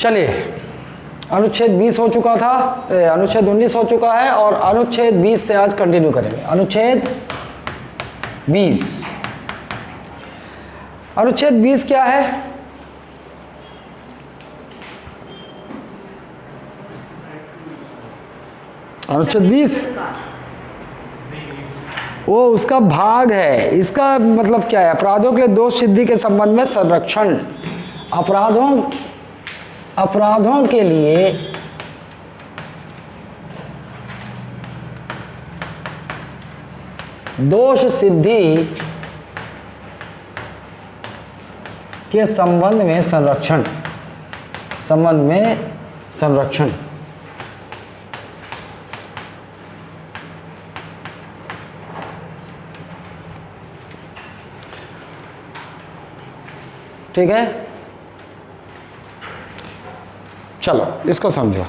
चलिए, अनुच्छेद 20 हो चुका था, अनुच्छेद 19 हो चुका है और अनुच्छेद 20 से आज कंटिन्यू करेंगे। अनुच्छेद 20, अनुच्छेद 20 क्या है? अनुच्छेद 20 वो उसका भाग है। इसका मतलब क्या है? अपराधों के लिए दोष सिद्धि के संबंध में संरक्षण। अपराधों के लिए दोष सिद्धि के संबंध में संरक्षण, ठीक है। चलो इसको समझो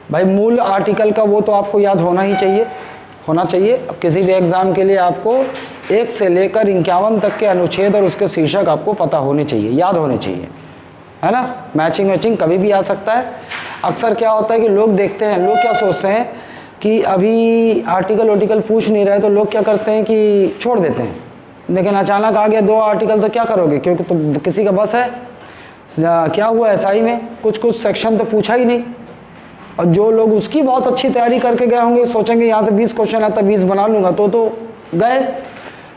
भाई। मूल आर्टिकल का वो तो आपको याद होना चाहिए। अब किसी भी एग्जाम के लिए आपको 1 से लेकर 51 तक के अनुच्छेद और उसके शीर्षक आपको पता होने चाहिए, याद होने चाहिए, है ना। मैचिंग कभी भी आ सकता है। अक्सर क्या होता है कि लोग देखते हैं, लोग क्या सोचते हैं कि अभी आर्टिकल पूछ नहीं रहे, तो लोग क्या करते हैं कि छोड़ देते हैं। लेकिन अचानक आ गया 2 आर्टिकल, तो क्या करोगे? क्योंकि तो किसी का बस है। क्या हुआ एसआई में? कुछ सेक्शन तो पूछा ही नहीं, और जो लोग उसकी बहुत अच्छी तैयारी करके गए होंगे सोचेंगे यहाँ से 20 क्वेश्चन आता, 20 बना लूँगा, तो गए।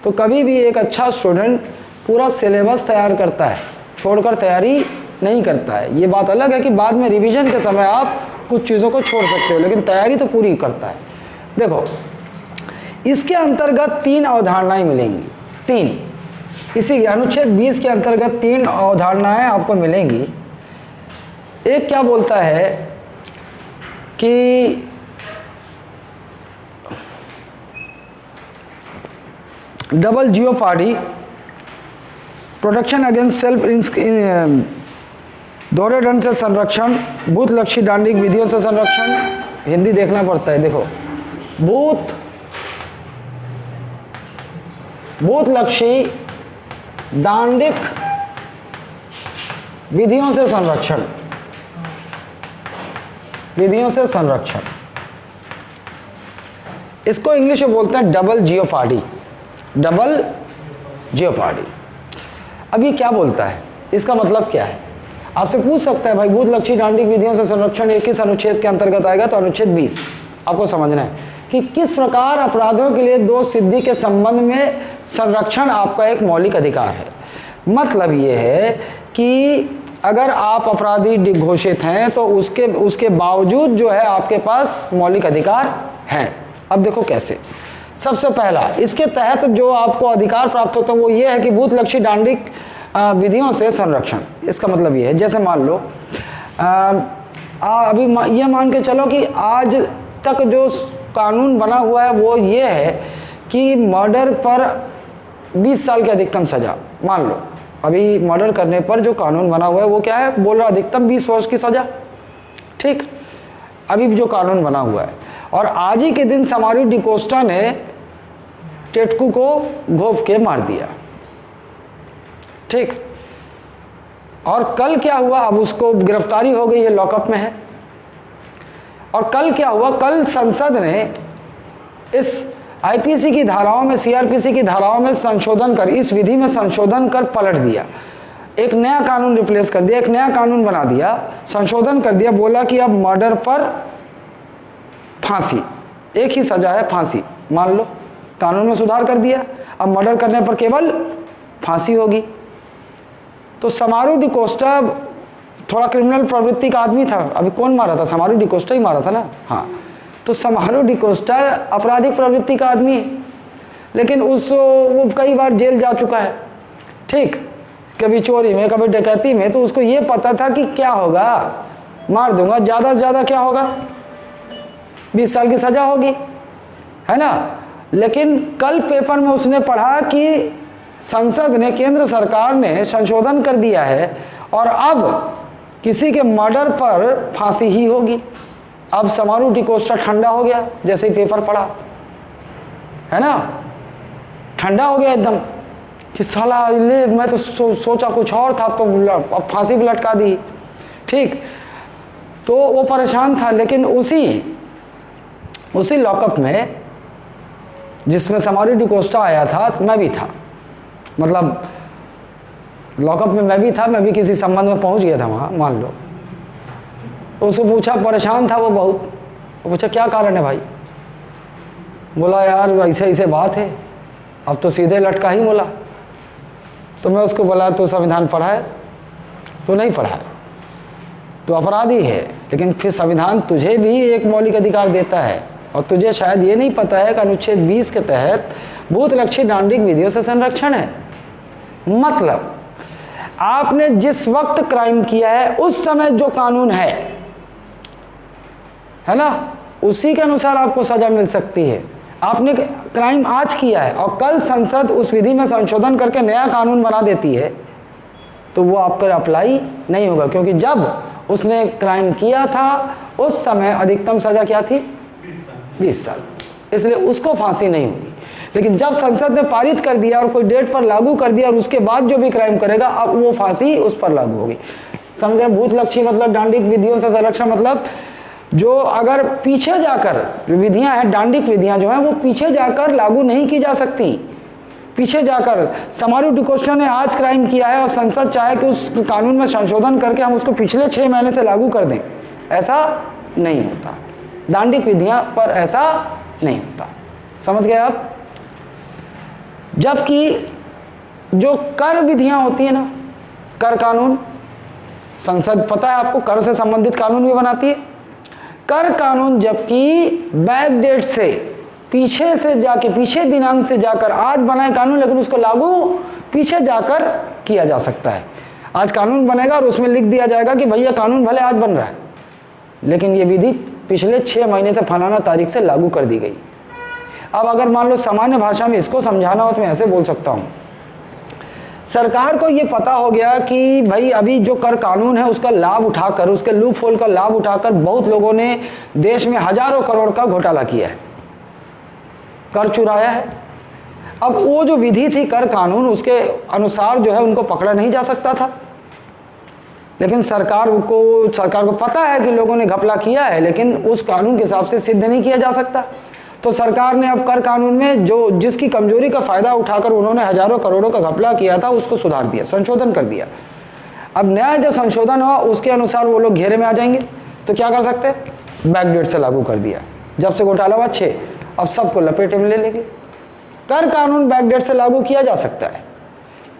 तो कभी भी एक अच्छा स्टूडेंट पूरा सिलेबस तैयार करता है, छोड़कर तैयारी नहीं करता है। ये बात अलग है कि बाद में रिवीजन के समय आप कुछ चीज़ों को छोड़ सकते हो, लेकिन तैयारी तो पूरी करता है। देखो, इसके अंतर्गत 3 अवधारणाएं मिलेंगी। 3, इसी अनुच्छेद 20 के अंतर्गत 3 अवधारणाएं आपको मिलेंगी। एक क्या बोलता है कि double jeopardy, protection against self, दोहरे दंड से संरक्षण, भूत लक्षी दांडिक विधियों से संरक्षण। हिंदी देखना पड़ता है। देखो, भूत लक्षी दांडिक विधियों से संरक्षण, इसको इंग्लिश में बोलते हैं डबल जियोपार्डी। अब ये क्या बोलता है? इसका मतलब क्या है? आपसे पूछ सकता है भाई, भूत लक्षी दांडिक विधियों से संरक्षण ये किस अनुच्छेद के अंतर्गत आएगा? तो अनुच्छेद 20 आपको समझना है कि किस प्रकार अपराधों के लिए दोष सिद्धि के संबंध में संरक्षण आपका एक मौलिक अधिकार है। मतलब ये है कि अगर आप अपराधी घोषित हैं तो उसके बावजूद जो है आपके पास मौलिक अधिकार हैं। अब देखो कैसे। सबसे पहला, इसके तहत जो आपको अधिकार प्राप्त होता है वो ये है कि भूत लक्षी दांडिक विधियों से संरक्षण। इसका मतलब ये है, जैसे मान लो अभी ये मान के चलो कि आज तक जो कानून बना हुआ है वो ये है कि मर्डर पर 20 साल की अधिकतम सजा। मान लो अभी मर्डर करने पर जो कानून बना हुआ है वो क्या है? बोल रहा अधिकतम 20 वर्ष की सजा। ठीक, अभी जो कानून बना हुआ है। और आज ही के दिन समारी डिकोस्टा ने टेटकू को घोप के मार दिया। ठीक, और कल क्या हुआ? अब उसको गिरफ्तारी हो गई है, लॉकअप में है। और कल क्या हुआ? कल संसद ने इस आईपीसी की धाराओं में, सीआरपीसी की धाराओं में संशोधन कर, इस विधि में संशोधन कर पलट दिया। एक नया कानून रिप्लेस कर दिया, एक नया कानून बना दिया, संशोधन कर दिया। बोला कि अब मर्डर पर फांसी, एक ही सजा है, फांसी। मान लो कानून में सुधार कर दिया, अब मर्डर करने पर केवल फांसी होगी। तो समारू डिकोस्टा थोड़ा क्रिमिनल प्रवृत्ति का आदमी था। अभी कौन मारा था? समारू डिकोस्टा ही मारा था ना। हाँ, तो समारू डिकोस्टा आपराधिक प्रवृत्ति का आदमी है, लेकिन वो कई बार जेल जा चुका है। ठीक, कभी चोरी में, कभी डकैती में। तो उसको ये पता था कि क्या होगा, मार दूंगा, ज़्यादा से ज़्यादा क्या होगा, 20 साल की सज़ा होगी, है ना। लेकिन कल पेपर में उसने पढ़ा कि संसद ने, केंद्र सरकार ने संशोधन कर दिया है और अब किसी के मर्डर पर फांसी ही होगी। अब समारू डिकोस्टा ठंडा हो गया जैसे ही पेपर पढ़ा, है ना, ठंडा हो गया एकदम। कि साला ले, मैं तो सोचा कुछ और था, तो अब फांसी भी लटका दी। ठीक, तो वो परेशान था। लेकिन उसी लॉकअप में जिसमें समारी डिकोस्टा आया था, मैं भी था, मतलब लॉकअप में मैं भी था, मैं भी किसी संबंध में पहुंच गया था वहाँ, मान लो। उसको पूछा, परेशान था वो बहुत, वो पूछा क्या कारण है भाई? बोला यार ऐसे ऐसे बात है, अब तो सीधे लटका ही बोला। तो मैं उसको बोला तो संविधान पढ़ा है? तो नहीं पढ़ा है, तो अपराधी है। लेकिन फिर संविधान तुझे भी एक मौलिक अधिकार देता है, और तुझे शायद ये नहीं पता है कि अनुच्छेद 20 के तहत भूतलक्षी दांडिक विधियों से संरक्षण है। मतलब आपने जिस वक्त क्राइम किया है उस समय जो कानून है ना, उसी के अनुसार आपको सजा मिल सकती है। आपने क्राइम आज किया है और कल संसद उस विधि में संशोधन करके नया कानून बना देती है, तो वो आप पर अप्लाई नहीं होगा, क्योंकि जब उसने क्राइम किया था उस समय अधिकतम सजा क्या थी? 20 साल। इसलिए उसको फांसी नहीं होगी। लेकिन जब संसद ने पारित कर दिया और कोई डेट पर लागू कर दिया और उसके बाद जो भी क्राइम करेगा, अब वो फांसी उस पर लागू होगी। समझे? भूतलक्षी मतलब दांडिक विधियों से संरक्षण, मतलब जो अगर पीछे जाकर जो विधियां हैं, दांडिक विधियां जो हैं, वो पीछे जाकर लागू नहीं की जा सकती। पीछे जाकर समारोह डिकोस्टा ने आज क्राइम किया है और संसद चाहे कि उस कानून में संशोधन करके हम उसको पिछले 6 महीने से लागू कर दें, ऐसा नहीं होता। दांडिक विधियां पर ऐसा नहीं होता। समझ गए आप? जबकि जो कर विधियां होती है ना, कर कानून, संसद पता है आपको कर से संबंधित कानून भी बनाती है। कर कानून जबकि बैक डेट से पीछे से जाके, पीछे दिनांक से जाकर आज बनाए कानून, लेकिन उसको लागू पीछे जाकर किया जा सकता है। आज कानून बनेगा और उसमें लिख दिया जाएगा कि भैया कानून भले आज बन रहा है, लेकिन ये विधि पिछले 6 महीने से फलाना तारीख से लागू कर दी गई। अब अगर मान लो सामान्य भाषा में इसको समझाना हो तो मैं ऐसे बोल सकता हूँ, सरकार को ये पता हो गया कि भाई अभी जो कर कानून है उसका लाभ उठाकर, उसके लूप होल का लाभ उठाकर बहुत लोगों ने देश में हजारों करोड़ का घोटाला किया है, कर चुराया है। अब वो जो विधि थी कर कानून, उसके अनुसार जो है उनको पकड़ा नहीं जा सकता था, लेकिन सरकार को पता है कि लोगों ने घपला किया है, लेकिन उस कानून के हिसाब से सिद्ध नहीं किया जा सकता। तो सरकार ने अब कर कानून में जो जिसकी कमजोरी का फायदा उठाकर उन्होंने हजारों करोड़ों का घपला किया था, उसको सुधार दिया, संशोधन कर दिया। अब नया जो संशोधन हुआ उसके अनुसार वो लोग घेरे में आ जाएंगे, तो क्या कर सकते हैं? बैक डेट से लागू कर दिया। जब से घोटाला हुआ 6, अब सबको लपेटे में ले लेंगे। कर कानून बैक डेट से लागू किया जा सकता है,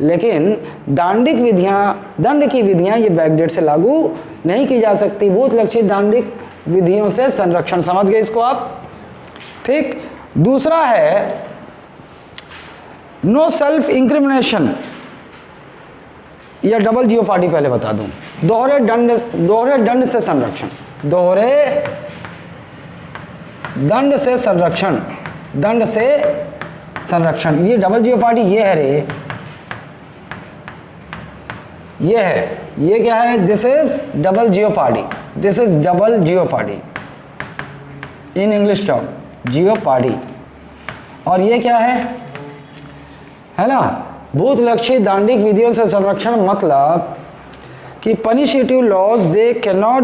लेकिन दांडिक विधियां, दंड की विधियां ये बैक डेट से लागू नहीं की जा सकती। भूतलक्षी दांडिक विधियों से संरक्षण, समझ गए इसको आप? ठीक। दूसरा है नो सेल्फ इंक्रिमिनेशन या डबल जियोपार्डी। पहले बता दूं, दोहरे दंड से संरक्षण, दोहरे दंड से संरक्षण, दंड से संरक्षण। ये डबल जियोपार्डी ये है रे, ये है, ये क्या है? This is double jeopardy, this is double jeopardy in English term, jeopardy. और ये क्या है ना? भूतलक्षी दांडिक विधियों से संरक्षण, मतलब कि punitive laws they cannot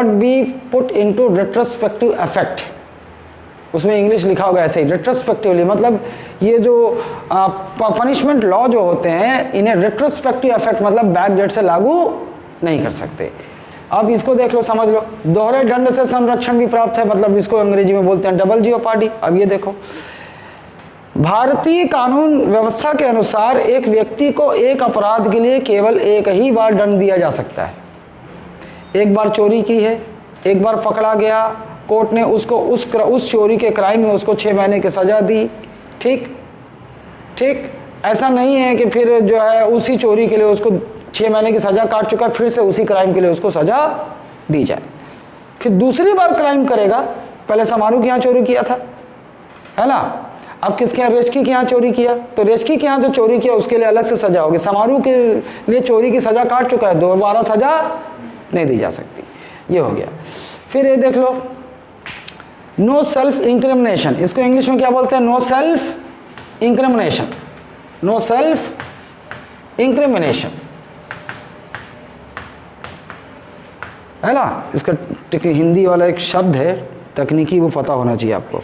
be put into retrospective effect. उसमें इंग्लिश लिखा होगा ऐसे ही, रेट्रोस्पेक्टिवली, मतलब ये जो पनिशमेंट लॉ जो होते हैं इन्हें रेट्रोस्पेक्टिव इफेक्ट मतलब बैक डेट से लागू नहीं कर सकते। अब इसको देख लो, समझ लो, दोहरे दंड से संरक्षण भी प्राप्त है, मतलब इसको अंग्रेजी में बोलते हैं डबल जियोपार्डी। अब ये देखो, भारतीय कानून व्यवस्था के अनुसार एक व्यक्ति को एक अपराध के लिए केवल एक ही बार दंड दिया जा सकता है। एक बार चोरी की है, एक बार पकड़ा गया, कोर्ट ने उसको उस चोरी के क्राइम में उसको 6 महीने की सजा दी। ठीक, ऐसा नहीं है कि फिर जो है उसी चोरी के लिए उसको 6 महीने की सजा काट चुका है, फिर से उसी क्राइम के लिए उसको सजा दी जाए। फिर दूसरी बार क्राइम करेगा, पहले समारू के यहाँ चोरी किया था, है ना, अब किसके यहाँ? रेचकी के यहाँ चोरी किया, तो रेचकी के यहाँ जो चोरी किया उसके लिए अलग से सजा होगी। समारू के लिए चोरी की सजा काट चुका है, दोबारा सजा नहीं दी जा सकती। ये हो गया। फिर ये देख लो, नो सेल्फ इंक्रिमिनेशन, इसको इंग्लिश में क्या बोलते हैं? No self incrimination. No self incrimination, है ना। इसका हिंदी वाला एक शब्द है तकनीकी, वो पता होना चाहिए आपको।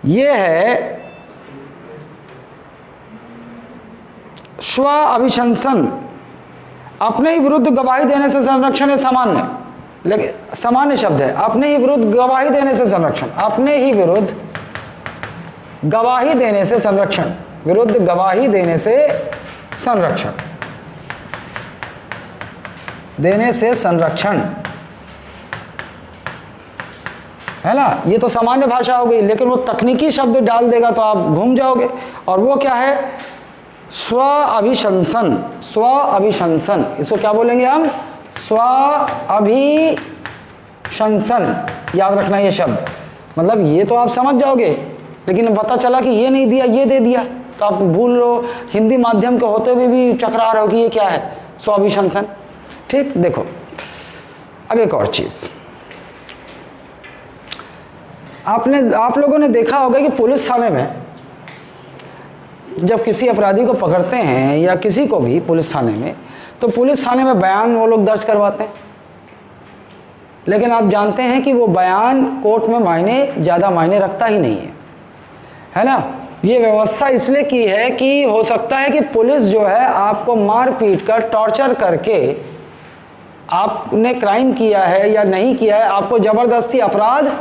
ये है स्व अभिशंसन, अपने ही विरुद्ध गवाही देने से संरक्षण है सामान्य, लेकिन सामान्य शब्द है। अपने ही विरुद्ध गवाही देने से संरक्षण, अपने ही विरुद्ध गवाही देने से संरक्षण, विरुद्ध गवाही देने से संरक्षण, देने से संरक्षण, है ना। ये तो सामान्य भाषा हो गई, लेकिन वो तकनीकी शब्द डाल देगा तो आप घूम जाओगे। और वो क्या है? स्व अभिशंसन, स्व अभिशंसन, इसको क्या बोलेंगे हम? स्व अभिशंसन। याद रखना ये शब्द, मतलब ये तो आप समझ जाओगे, लेकिन पता चला कि ये नहीं दिया, ये दे दिया, तो आप भूल लो, हिंदी माध्यम के होते हुए भी चकरा रहे हो कि ये क्या है, स्व अभिशंसन। ठीक, देखो अब एक और चीज, आप लोगों ने देखा होगा कि पुलिस थाने में जब किसी अपराधी को पकड़ते हैं या किसी को भी पुलिस थाने में, तो पुलिस थाने में बयान वो लोग दर्ज करवाते हैं। लेकिन आप जानते हैं कि वो बयान कोर्ट में ज़्यादा मायने रखता ही नहीं है ना। ये व्यवस्था इसलिए की है कि हो सकता है कि पुलिस जो है आपको मार पीट कर, टॉर्चर करके, आपने क्राइम किया है या नहीं किया है, आपको ज़बरदस्ती अपराध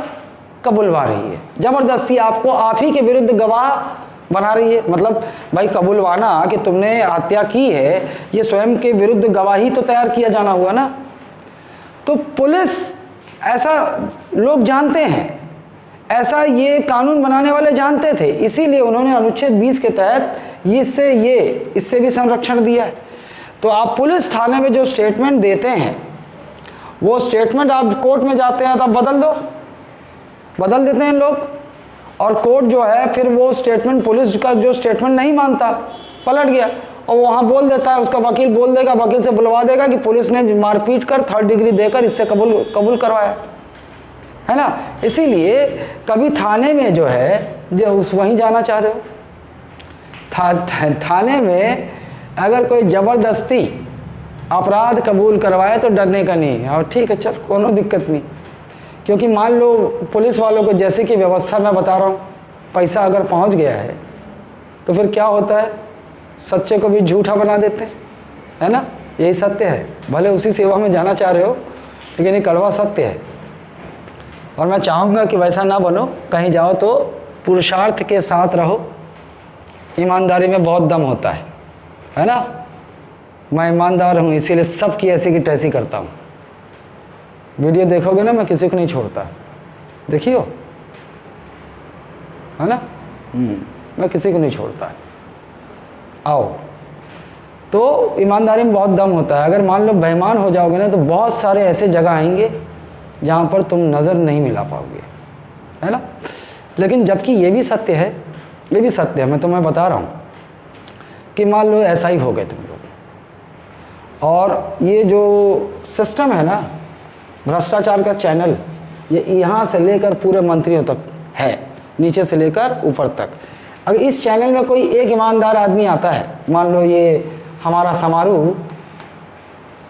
कबूलवा रही है, ज़बरदस्ती आपको आप ही के विरुद्ध गवाह बना रही है। मतलब भाई कबूलवाना कि तुमने हत्या की है, ये स्वयं के विरुद्ध गवाही तो तैयार किया जाना हुआ ना। तो पुलिस, ऐसा लोग जानते हैं, ऐसा ये कानून बनाने वाले जानते थे, इसीलिए उन्होंने अनुच्छेद 20 के तहत इससे भी संरक्षण दिया है। तो आप पुलिस थाने में जो स्टेटमेंट देते हैं, वो स्टेटमेंट आप कोर्ट में जाते हैं तो आप बदल देते हैं लोग, और कोर्ट जो है फिर वो स्टेटमेंट, पुलिस का जो स्टेटमेंट नहीं मानता, पलट गया और वहाँ बोल देता है, उसका वकील बोल देगा, वकील से बुलवा देगा कि पुलिस ने मारपीट कर 3rd डिग्री देकर इससे कबूल करवाया, है ना। इसीलिए कभी थाने में जो है, जो वहीं जाना चाह रहे हो, थाने में अगर कोई ज़बरदस्ती अपराध कबूल करवाए तो डरने का नहीं है, और ठीक है चल कोनो दिक्कत नहीं। क्योंकि मान लो पुलिस वालों को, जैसे कि व्यवस्था मैं बता रहा हूँ, पैसा अगर पहुँच गया है तो फिर क्या होता है, सच्चे को भी झूठा बना देते हैं, है ना। यही सत्य है, भले उसी सेवा में जाना चाह रहे हो, लेकिन ये कड़वा सत्य है। और मैं चाहूँगा कि वैसा ना बनो, कहीं जाओ तो पुरुषार्थ के साथ रहो, ईमानदारी में बहुत दम होता है ना। मैं ईमानदार हूँ, इसीलिए सबकी ऐसी की तैसी करता हूँ। वीडियो देखोगे ना, मैं किसी को नहीं छोड़ता, देखियो, है ना। मैं किसी को नहीं छोड़ता। आओ, तो ईमानदारी में बहुत दम होता है। अगर मान लो बेईमान हो जाओगे ना, तो बहुत सारे ऐसे जगह आएंगे जहाँ पर तुम नज़र नहीं मिला पाओगे, है ना। लेकिन जबकि ये भी सत्य है, मैं तुम्हें बता रहा हूँ कि मान लो ऐसा ही हो गए तुम लोग, और ये जो सिस्टम है ना, भ्रष्टाचार का चैनल, ये यहाँ से लेकर पूरे मंत्रियों तक है, नीचे से लेकर ऊपर तक। अगर इस चैनल में कोई एक ईमानदार आदमी आता है, मान लो ये हमारा समारोह,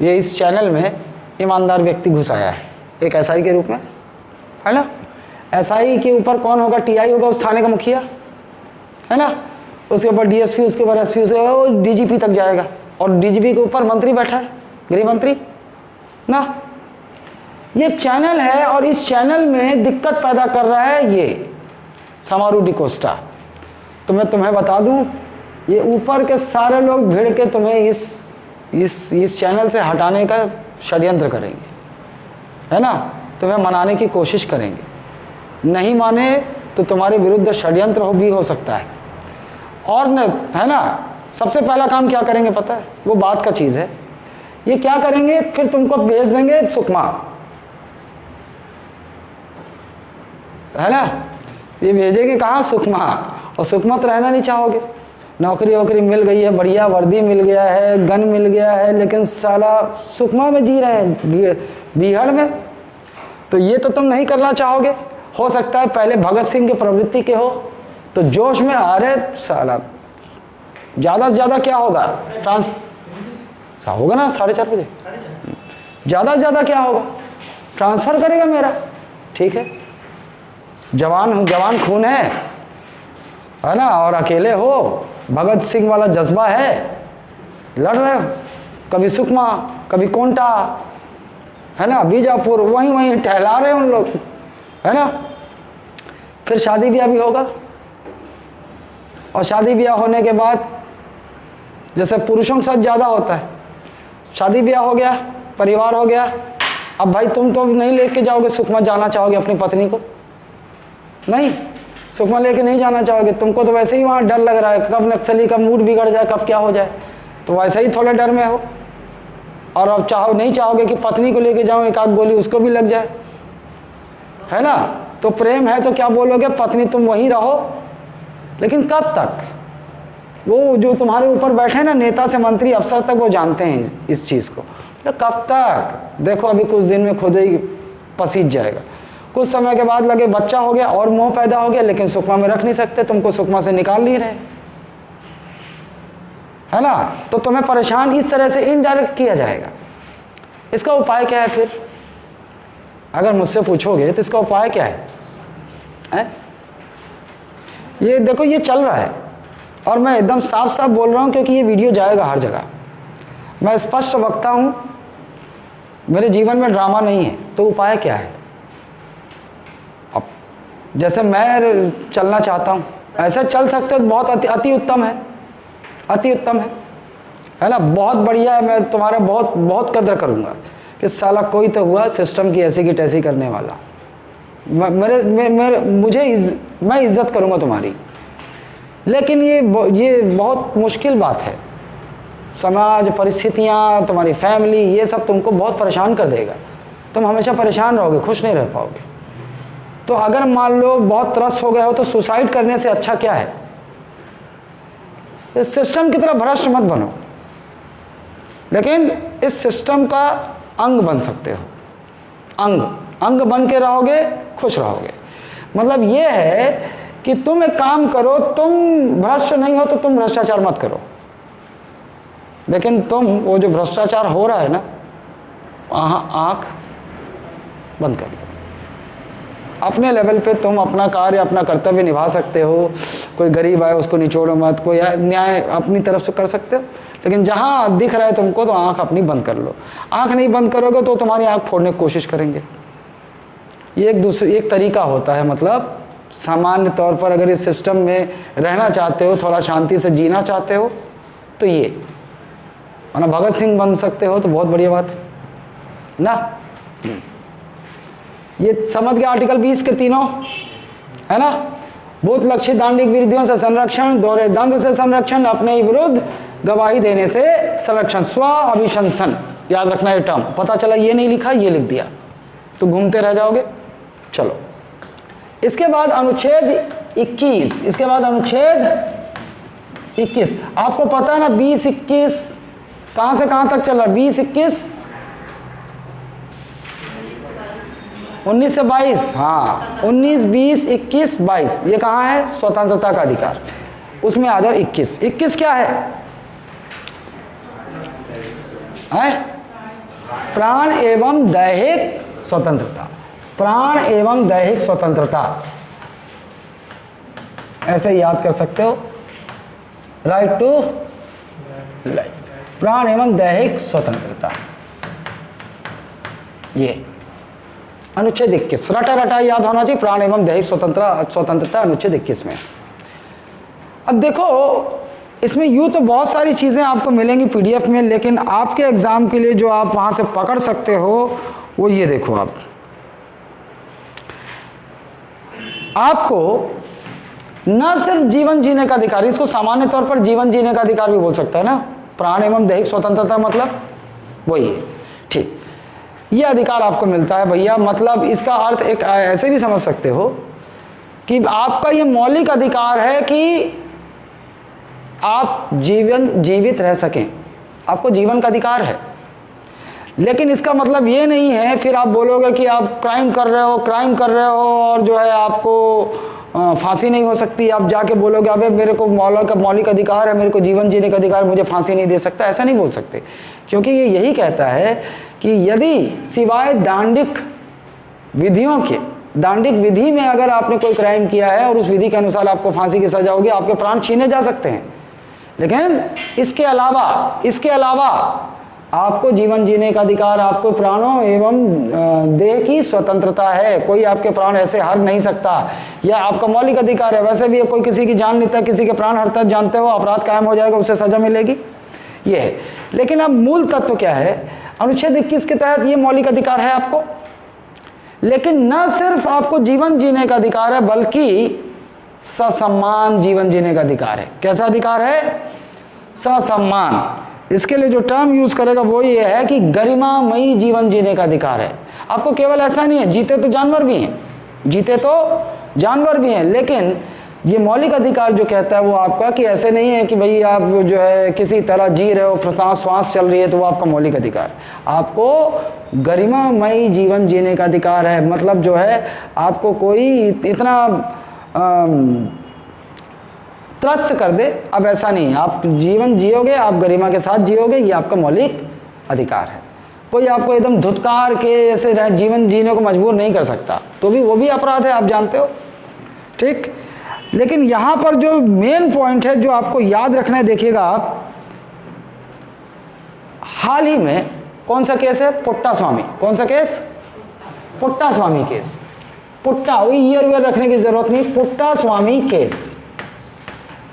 ये इस चैनल में ईमानदार व्यक्ति घुस आया है एक एसआई के रूप में, है ना। एसआई के ऊपर कौन होगा? टीआई होगा, उस थाने का मुखिया, है ना। उसके ऊपर डीएसपी, उसके ऊपर एसपी, उसके डीजीपी तक जाएगा, और डीजीपी के ऊपर मंत्री बैठा है, गृह मंत्री ना। ये चैनल है, और इस चैनल में दिक्कत पैदा कर रहा है ये समारोह डिकोस्टा। तो मैं तुम्हें बता दूं, ये ऊपर के सारे लोग भिड़ के तुम्हें इस चैनल से हटाने का षड्यंत्र करेंगे, है ना। तुम्हें मनाने की कोशिश करेंगे, नहीं माने तो तुम्हारे विरुद्ध षड्यंत्र भी हो सकता है। और न, है ना, सबसे पहला काम क्या करेंगे पता है? वो बात का चीज़ है। ये क्या करेंगे, फिर तुमको भेज देंगे सुकमा, है ना। ये भेजेंगे कहाँ? सुकमा। और सुकमा तो रहना नहीं चाहोगे, नौकरी मिल गई है, बढ़िया वर्दी मिल गया है, गन मिल गया है, लेकिन साला सुकमा में जी रहे हैं, बीहड़ में। तो ये तो तुम नहीं करना चाहोगे। हो सकता है पहले भगत सिंह की प्रवृत्ति के हो, तो जोश में आ रहे साला ज़्यादा से ज़्यादा क्या होगा, होगा ना 4:30 बजे, ज़्यादा से ज़्यादा क्या होगा, ट्रांसफ़र करेगा मेरा। ठीक है, जवान हूँ, जवान खून है ना, और अकेले हो, भगत सिंह वाला जज्बा है, लड़ रहे हो, कभी सुकमा कभी कोंटा, है ना, बीजापुर, वहीं वहीं टहला रहे उन लोग, है ना। फिर शादी ब्याह भी होगा, और शादी ब्याह होने के बाद जैसे पुरुषों के साथ ज़्यादा होता है, शादी ब्याह हो गया, परिवार हो गया, अब भाई तुम तो नहीं लेके जाओगे सुकमा, जाना चाहोगे अपनी पत्नी को, नहीं सुकमा लेके नहीं जाना चाहोगे, तुमको तो वैसे ही वहाँ डर लग रहा है, कब नक्सली का मूड बिगड़ जाए, कब क्या हो जाए, तो वैसे ही थोड़े डर में हो। और अब नहीं चाहोगे कि पत्नी को लेके जाओ, एक आध गोली उसको भी लग जाए, है ना। तो प्रेम है तो क्या बोलोगे, पत्नी तुम वहीं रहो, लेकिन कब तक, वो जो तुम्हारे ऊपर बैठे हैं ना, नेता से मंत्री अफसर तक, वो जानते हैं इस चीज़ को, तो कब तक, देखो अभी कुछ दिन में खुद ही पसीज जाएगा, कुछ समय के बाद लगे बच्चा हो गया और मोह पैदा हो गया, लेकिन सुकमा में रख नहीं सकते, तुमको सुकमा से निकाल नहीं रहे, है ना। तो तुम्हें परेशान इस तरह से इनडायरेक्ट किया जाएगा। इसका उपाय क्या है फिर, अगर मुझसे पूछोगे तो इसका उपाय क्या है? ये देखो, ये चल रहा है और मैं एकदम साफ साफ बोल रहा हूँ, क्योंकि ये वीडियो जाएगा हर जगह। मैं स्पष्ट वक्ता हूँ, मेरे जीवन में ड्रामा नहीं है। तो उपाय क्या है? अब जैसे मैं चलना चाहता हूँ ऐसे चल सकते हो, बहुत अति उत्तम है, अति उत्तम है ना, बहुत बढ़िया है। मैं तुम्हारा बहुत बहुत कदर करूँगा कि साला कोई तो हुआ सिस्टम की ऐसी की तैसी करने वाला, मैं इज्जत करूँगा तुम्हारी। लेकिन ये बहुत मुश्किल बात है। समाज, परिस्थितियाँ, तुम्हारी फैमिली, ये सब तुमको बहुत परेशान कर देगा। तुम हमेशा परेशान रहोगे, खुश नहीं रह पाओगे। तो अगर मान लो बहुत त्रस्त हो गए हो तो सुसाइड करने से अच्छा क्या है? इस सिस्टम की तरह भ्रष्ट मत बनो, लेकिन इस सिस्टम का अंग बन सकते हो। अंग बन के रहोगे, खुश रहोगे। मतलब ये है कि तुम एक काम करो, तुम भ्रष्ट नहीं हो तो तुम भ्रष्टाचार मत करो, लेकिन तुम वो जो भ्रष्टाचार हो रहा है ना, वहाँ आँख बंद कर लो। अपने लेवल पे तुम अपना कार्य, अपना कर्तव्य निभा सकते हो। कोई गरीब आए उसको निचोड़ो मत, कोई न्याय अपनी तरफ से कर सकते हो, लेकिन जहाँ दिख रहा है तुमको तो आँख अपनी बंद कर लो। आँख नहीं बंद करोगे तो तुम्हारी आँख फोड़ने की कोशिश करेंगे। ये एक तरीका होता है। मतलब सामान्य तौर पर अगर इस सिस्टम में रहना चाहते हो, थोड़ा शांति से जीना चाहते हो, तो ये वरना भगत सिंह बन सकते हो तो बहुत बढ़िया बात ना। ये समझ गए आर्टिकल 20 के तीनों, है ना। भूत लक्षित दांडिक विरोधियों से संरक्षण, दोहरे दंड से संरक्षण, अपने ही विरुद्ध गवाही देने से संरक्षण, स्व अभिशंसन। याद रखना ये टर्म। पता चला ये नहीं लिखा, ये लिख दिया तो घूमते रह जाओगे। चलो, इसके बाद अनुच्छेद 21। इसके बाद अनुच्छेद 21। आपको पता है ना 20-21 कहाँ से कहाँ तक चल रहा है? 20-21 19 से 22। हाँ, 19, 20, 21, 22 ये कहाँ है? स्वतंत्रता का अधिकार। उसमें आ जाओ 21 क्या है? प्राण एवं दैहिक स्वतंत्रता। प्राण एवं दैहिक स्वतंत्रता ऐसे याद कर सकते हो। राइट टू लाइफ, प्राण एवं दैहिक स्वतंत्रता, ये अनुच्छेद 21 रटा याद होना चाहिए। प्राण एवं दैहिक स्वतंत्रता अनुच्छेद 21 में। अब देखो, इसमें यूँ तो बहुत सारी चीज़ें आपको मिलेंगी पीडीएफ में, लेकिन आपके एग्ज़ाम के लिए जो आप वहाँ से पकड़ सकते हो वो ये देखो। आपको न सिर्फ जीवन जीने का अधिकार, इसको सामान्य तौर पर जीवन जीने का अधिकार भी बोल सकता है ना। प्राण एवं दैहिक स्वतंत्रता मतलब वही है, ठीक। ये अधिकार आपको मिलता है भैया। मतलब इसका अर्थ एक ऐसे भी समझ सकते हो कि आपका ये मौलिक अधिकार है कि आप जीवित रह सकें। आपको जीवन का अधिकार है, लेकिन इसका मतलब ये नहीं है फिर आप बोलोगे कि आप क्राइम कर रहे हो और जो है आपको फांसी नहीं हो सकती, आप जाके बोलोगे अबे मेरे को मौलिक अधिकार है, मेरे को जीवन जीने का अधिकार, मुझे फांसी नहीं दे सकता, ऐसा नहीं बोल सकते। क्योंकि ये यही कहता है कि यदि सिवाय दांडिक विधियों के, दांडिक विधि में अगर आपने कोई क्राइम किया है और उस विधि के अनुसार आपको फांसी की सजा होगी, आपके प्राण छीने जा सकते हैं, लेकिन इसके अलावा आपको जीवन जीने का अधिकार, आपको प्राणों एवं देह की स्वतंत्रता है, कोई आपके प्राण ऐसे हर नहीं सकता, यह आपका मौलिक अधिकार है। वैसे भी कोई किसी की जान लेता है, किसी के प्राण हरता है, जानते हो अपराध कायम हो जाएगा, उसे सजा मिलेगी, ये है। लेकिन अब मूल तत्व क्या है? अनुच्छेद 21 के तहत ये मौलिक अधिकार है आपको, लेकिन न सिर्फ आपको जीवन जीने का अधिकार है बल्कि ससम्मान जीवन जीने का अधिकार है। कैसा अधिकार है? ससम्मान। इसके लिए जो टर्म यूज करेगा वो ये है कि गरिमामयी जीवन जीने का अधिकार है आपको। केवल ऐसा नहीं है, जीते तो जानवर भी हैं, लेकिन ये मौलिक अधिकार जो कहता है वो आपका कि ऐसे नहीं है कि भाई आप जो है किसी तरह जी रहे हो, श्वास चल रही है तो वो आपका मौलिक अधिकार। आपको गरिमामयी जीवन जीने का अधिकार है, मतलब जो है आपको कोई इतना त्रस्त कर दे, अब ऐसा नहीं, आप जीवन जियोगे, आप गरिमा के साथ जियोगे, ये आपका मौलिक अधिकार है। कोई आपको एकदम धुतकार के ऐसे जीवन जीने को मजबूर नहीं कर सकता, तो भी वो भी अपराध है, आप जानते हो, ठीक। लेकिन यहाँ पर जो मेन पॉइंट है जो आपको याद रखना है, देखिएगा आप, हाल ही में कौन सा केस है? पुट्टा स्वामी। कौन सा केस? पुट्टा स्वामी केस। पुट्टा, वही ईयर वीयर रखने की जरूरत नहीं, पुट्टा स्वामी केस।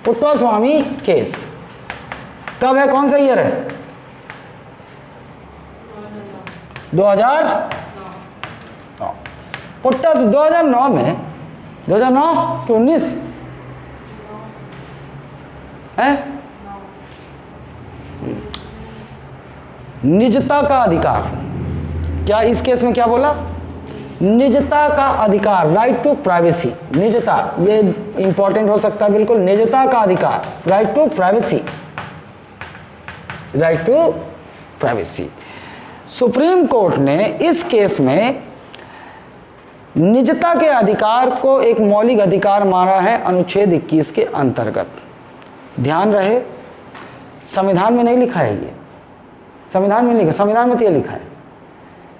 पुट्टा स्वामी केस कब है? कौन सा ईयर है? 2009। पुट्टा 2009 में, 2009 कि 19 है? निजता का अधिकार। क्या इस केस में क्या बोला? निजता का अधिकार, राइट टू प्राइवेसी। निजता, ये इंपॉर्टेंट हो सकता है बिल्कुल। निजता का अधिकार, right to privacy, right to privacy. Supreme court ने इस केस में निजता के अधिकार को एक मौलिक अधिकार माना है अनुच्छेद 21 के अंतर्गत। ध्यान रहे, संविधान में नहीं लिखा है ये, संविधान में नहीं लिखा, संविधान में तो ये लिखा है।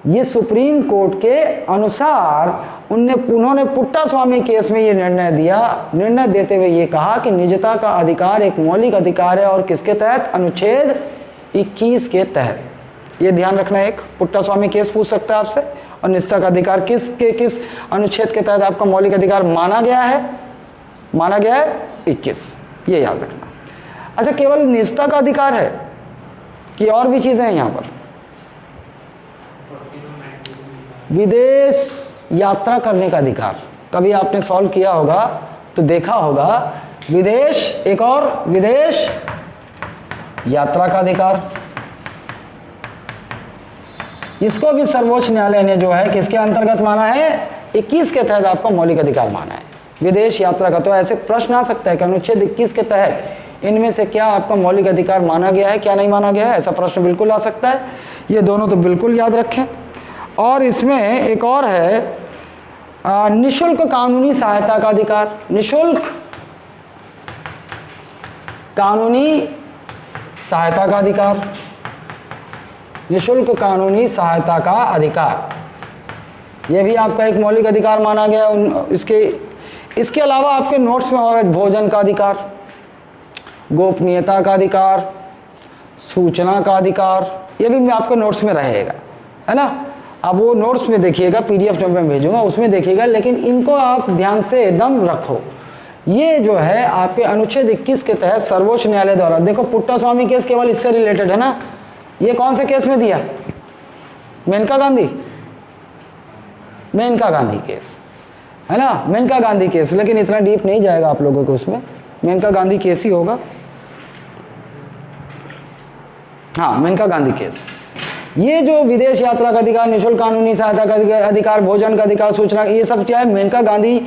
ये सुप्रीम कोर्ट के अनुसार उन्होंने पुट्टा स्वामी केस में ये निर्णय दिया। निर्णय देते हुए ये कहा कि निजता का अधिकार एक मौलिक अधिकार है, और किसके तहत? अनुच्छेद 21 के तहत। ये ध्यान रखना। एक पुट्टा स्वामी केस पूछ सकता है आपसे, और निजता का अधिकार किस अनुच्छेद के तहत आपका मौलिक अधिकार माना गया है? माना गया है 21, ये याद रखना। अच्छा, केवल निजता का अधिकार है कि और भी चीजें हैं यहाँ पर? विदेश यात्रा करने का अधिकार, कभी आपने सॉल्व किया होगा तो देखा होगा, विदेश, एक और विदेश यात्रा का अधिकार। इसको भी सर्वोच्च न्यायालय ने जो है किसके अंतर्गत माना है? 21 के तहत आपका मौलिक अधिकार माना है, विदेश यात्रा का। तो ऐसे प्रश्न आ सकता है कि अनुच्छेद 21 के तहत इनमें से क्या आपका मौलिक अधिकार माना गया है, क्या नहीं माना गया है, ऐसा प्रश्न बिल्कुल आ सकता है। ये दोनों तो बिल्कुल याद रखें। और इसमें एक और है निशुल्क कानूनी सहायता का अधिकार। निशुल्क कानूनी सहायता का अधिकार, निशुल्क कानूनी सहायता का अधिकार, यह भी आपका एक मौलिक अधिकार माना गया। इसके अलावा आपके नोट्स में होगा भोजन का अधिकार, गोपनीयता का अधिकार, सूचना का अधिकार, ये भी आपके नोट्स में रहेगा, है ना। अब वो नोट्स में देखिएगा, पीडीएफ जो मैं भेजूंगा उसमें देखिएगा, लेकिन इनको आप ध्यान से एकदम रखो। ये जो है आपके अनुच्छेद 21 के तहत सर्वोच्च न्यायालय द्वारा, देखो पुट्टा स्वामी केस केवल इससे रिलेटेड है ना। ये कौन से केस में दिया? मेनका गांधी, मेनका गांधी केस, है ना, मेनका गांधी केस। लेकिन इतना डीप नहीं जाएगा आप लोगों को उसमें, मेनका गांधी केस ही होगा। हाँ, मेनका गांधी केस। ये जो विदेश यात्रा का अधिकार, निःशुल्क कानूनी सहायता का अधिकार, भोजन का अधिकार, सूचना, ये सब क्या है? मेनका गांधी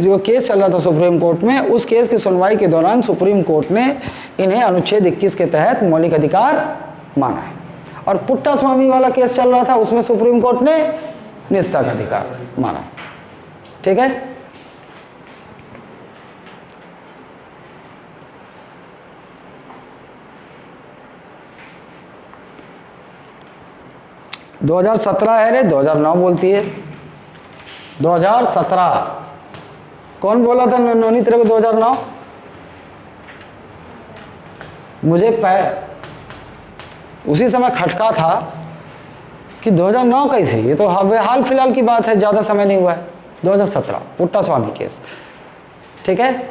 जो केस चल रहा था सुप्रीम कोर्ट में, उस केस की सुनवाई के दौरान सुप्रीम कोर्ट ने इन्हें अनुच्छेद 21 के तहत मौलिक अधिकार माना है। और पुट्टा स्वामी वाला केस चल रहा था, उसमें सुप्रीम कोर्ट ने निजता का अधिकार माना है। ठीक है, 2017 है रे, 2009 बोलती है। 2017 कौन बोला था नोनी तेरे को 2009? मुझे उसी समय खटका था कि 2009 कैसे, ये तो हाल फिलहाल की बात है, ज़्यादा समय नहीं हुआ है। 2017 पुट्टा स्वामी केस, ठीक है,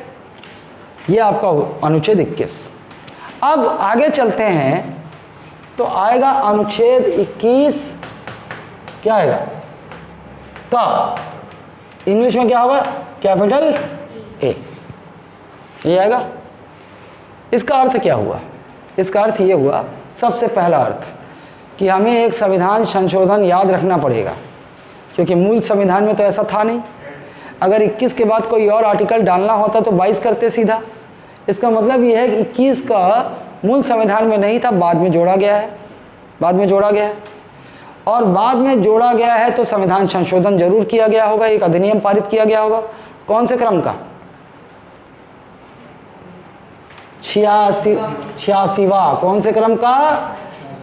ये आपका अनुच्छेद 21। अब आगे चलते हैं तो आएगा अनुच्छेद 21, क्या आएगा का, इंग्लिश में क्या होगा, कैपिटल ए, ये आएगा। इसका अर्थ क्या हुआ? इसका अर्थ ये हुआ, सबसे पहला अर्थ कि हमें एक संविधान संशोधन याद रखना पड़ेगा, क्योंकि मूल संविधान में तो ऐसा था नहीं। अगर 21 के बाद कोई और आर्टिकल डालना होता तो 22 करते सीधा। इसका मतलब ये है कि 21 का मूल संविधान में नहीं था, बाद में जोड़ा गया है, बाद में जोड़ा गया है। और बाद में जोड़ा गया है तो संविधान संशोधन जरूर किया गया होगा, एक अधिनियम पारित किया गया होगा। कौन से क्रम का? 86वां। कौन से क्रम का?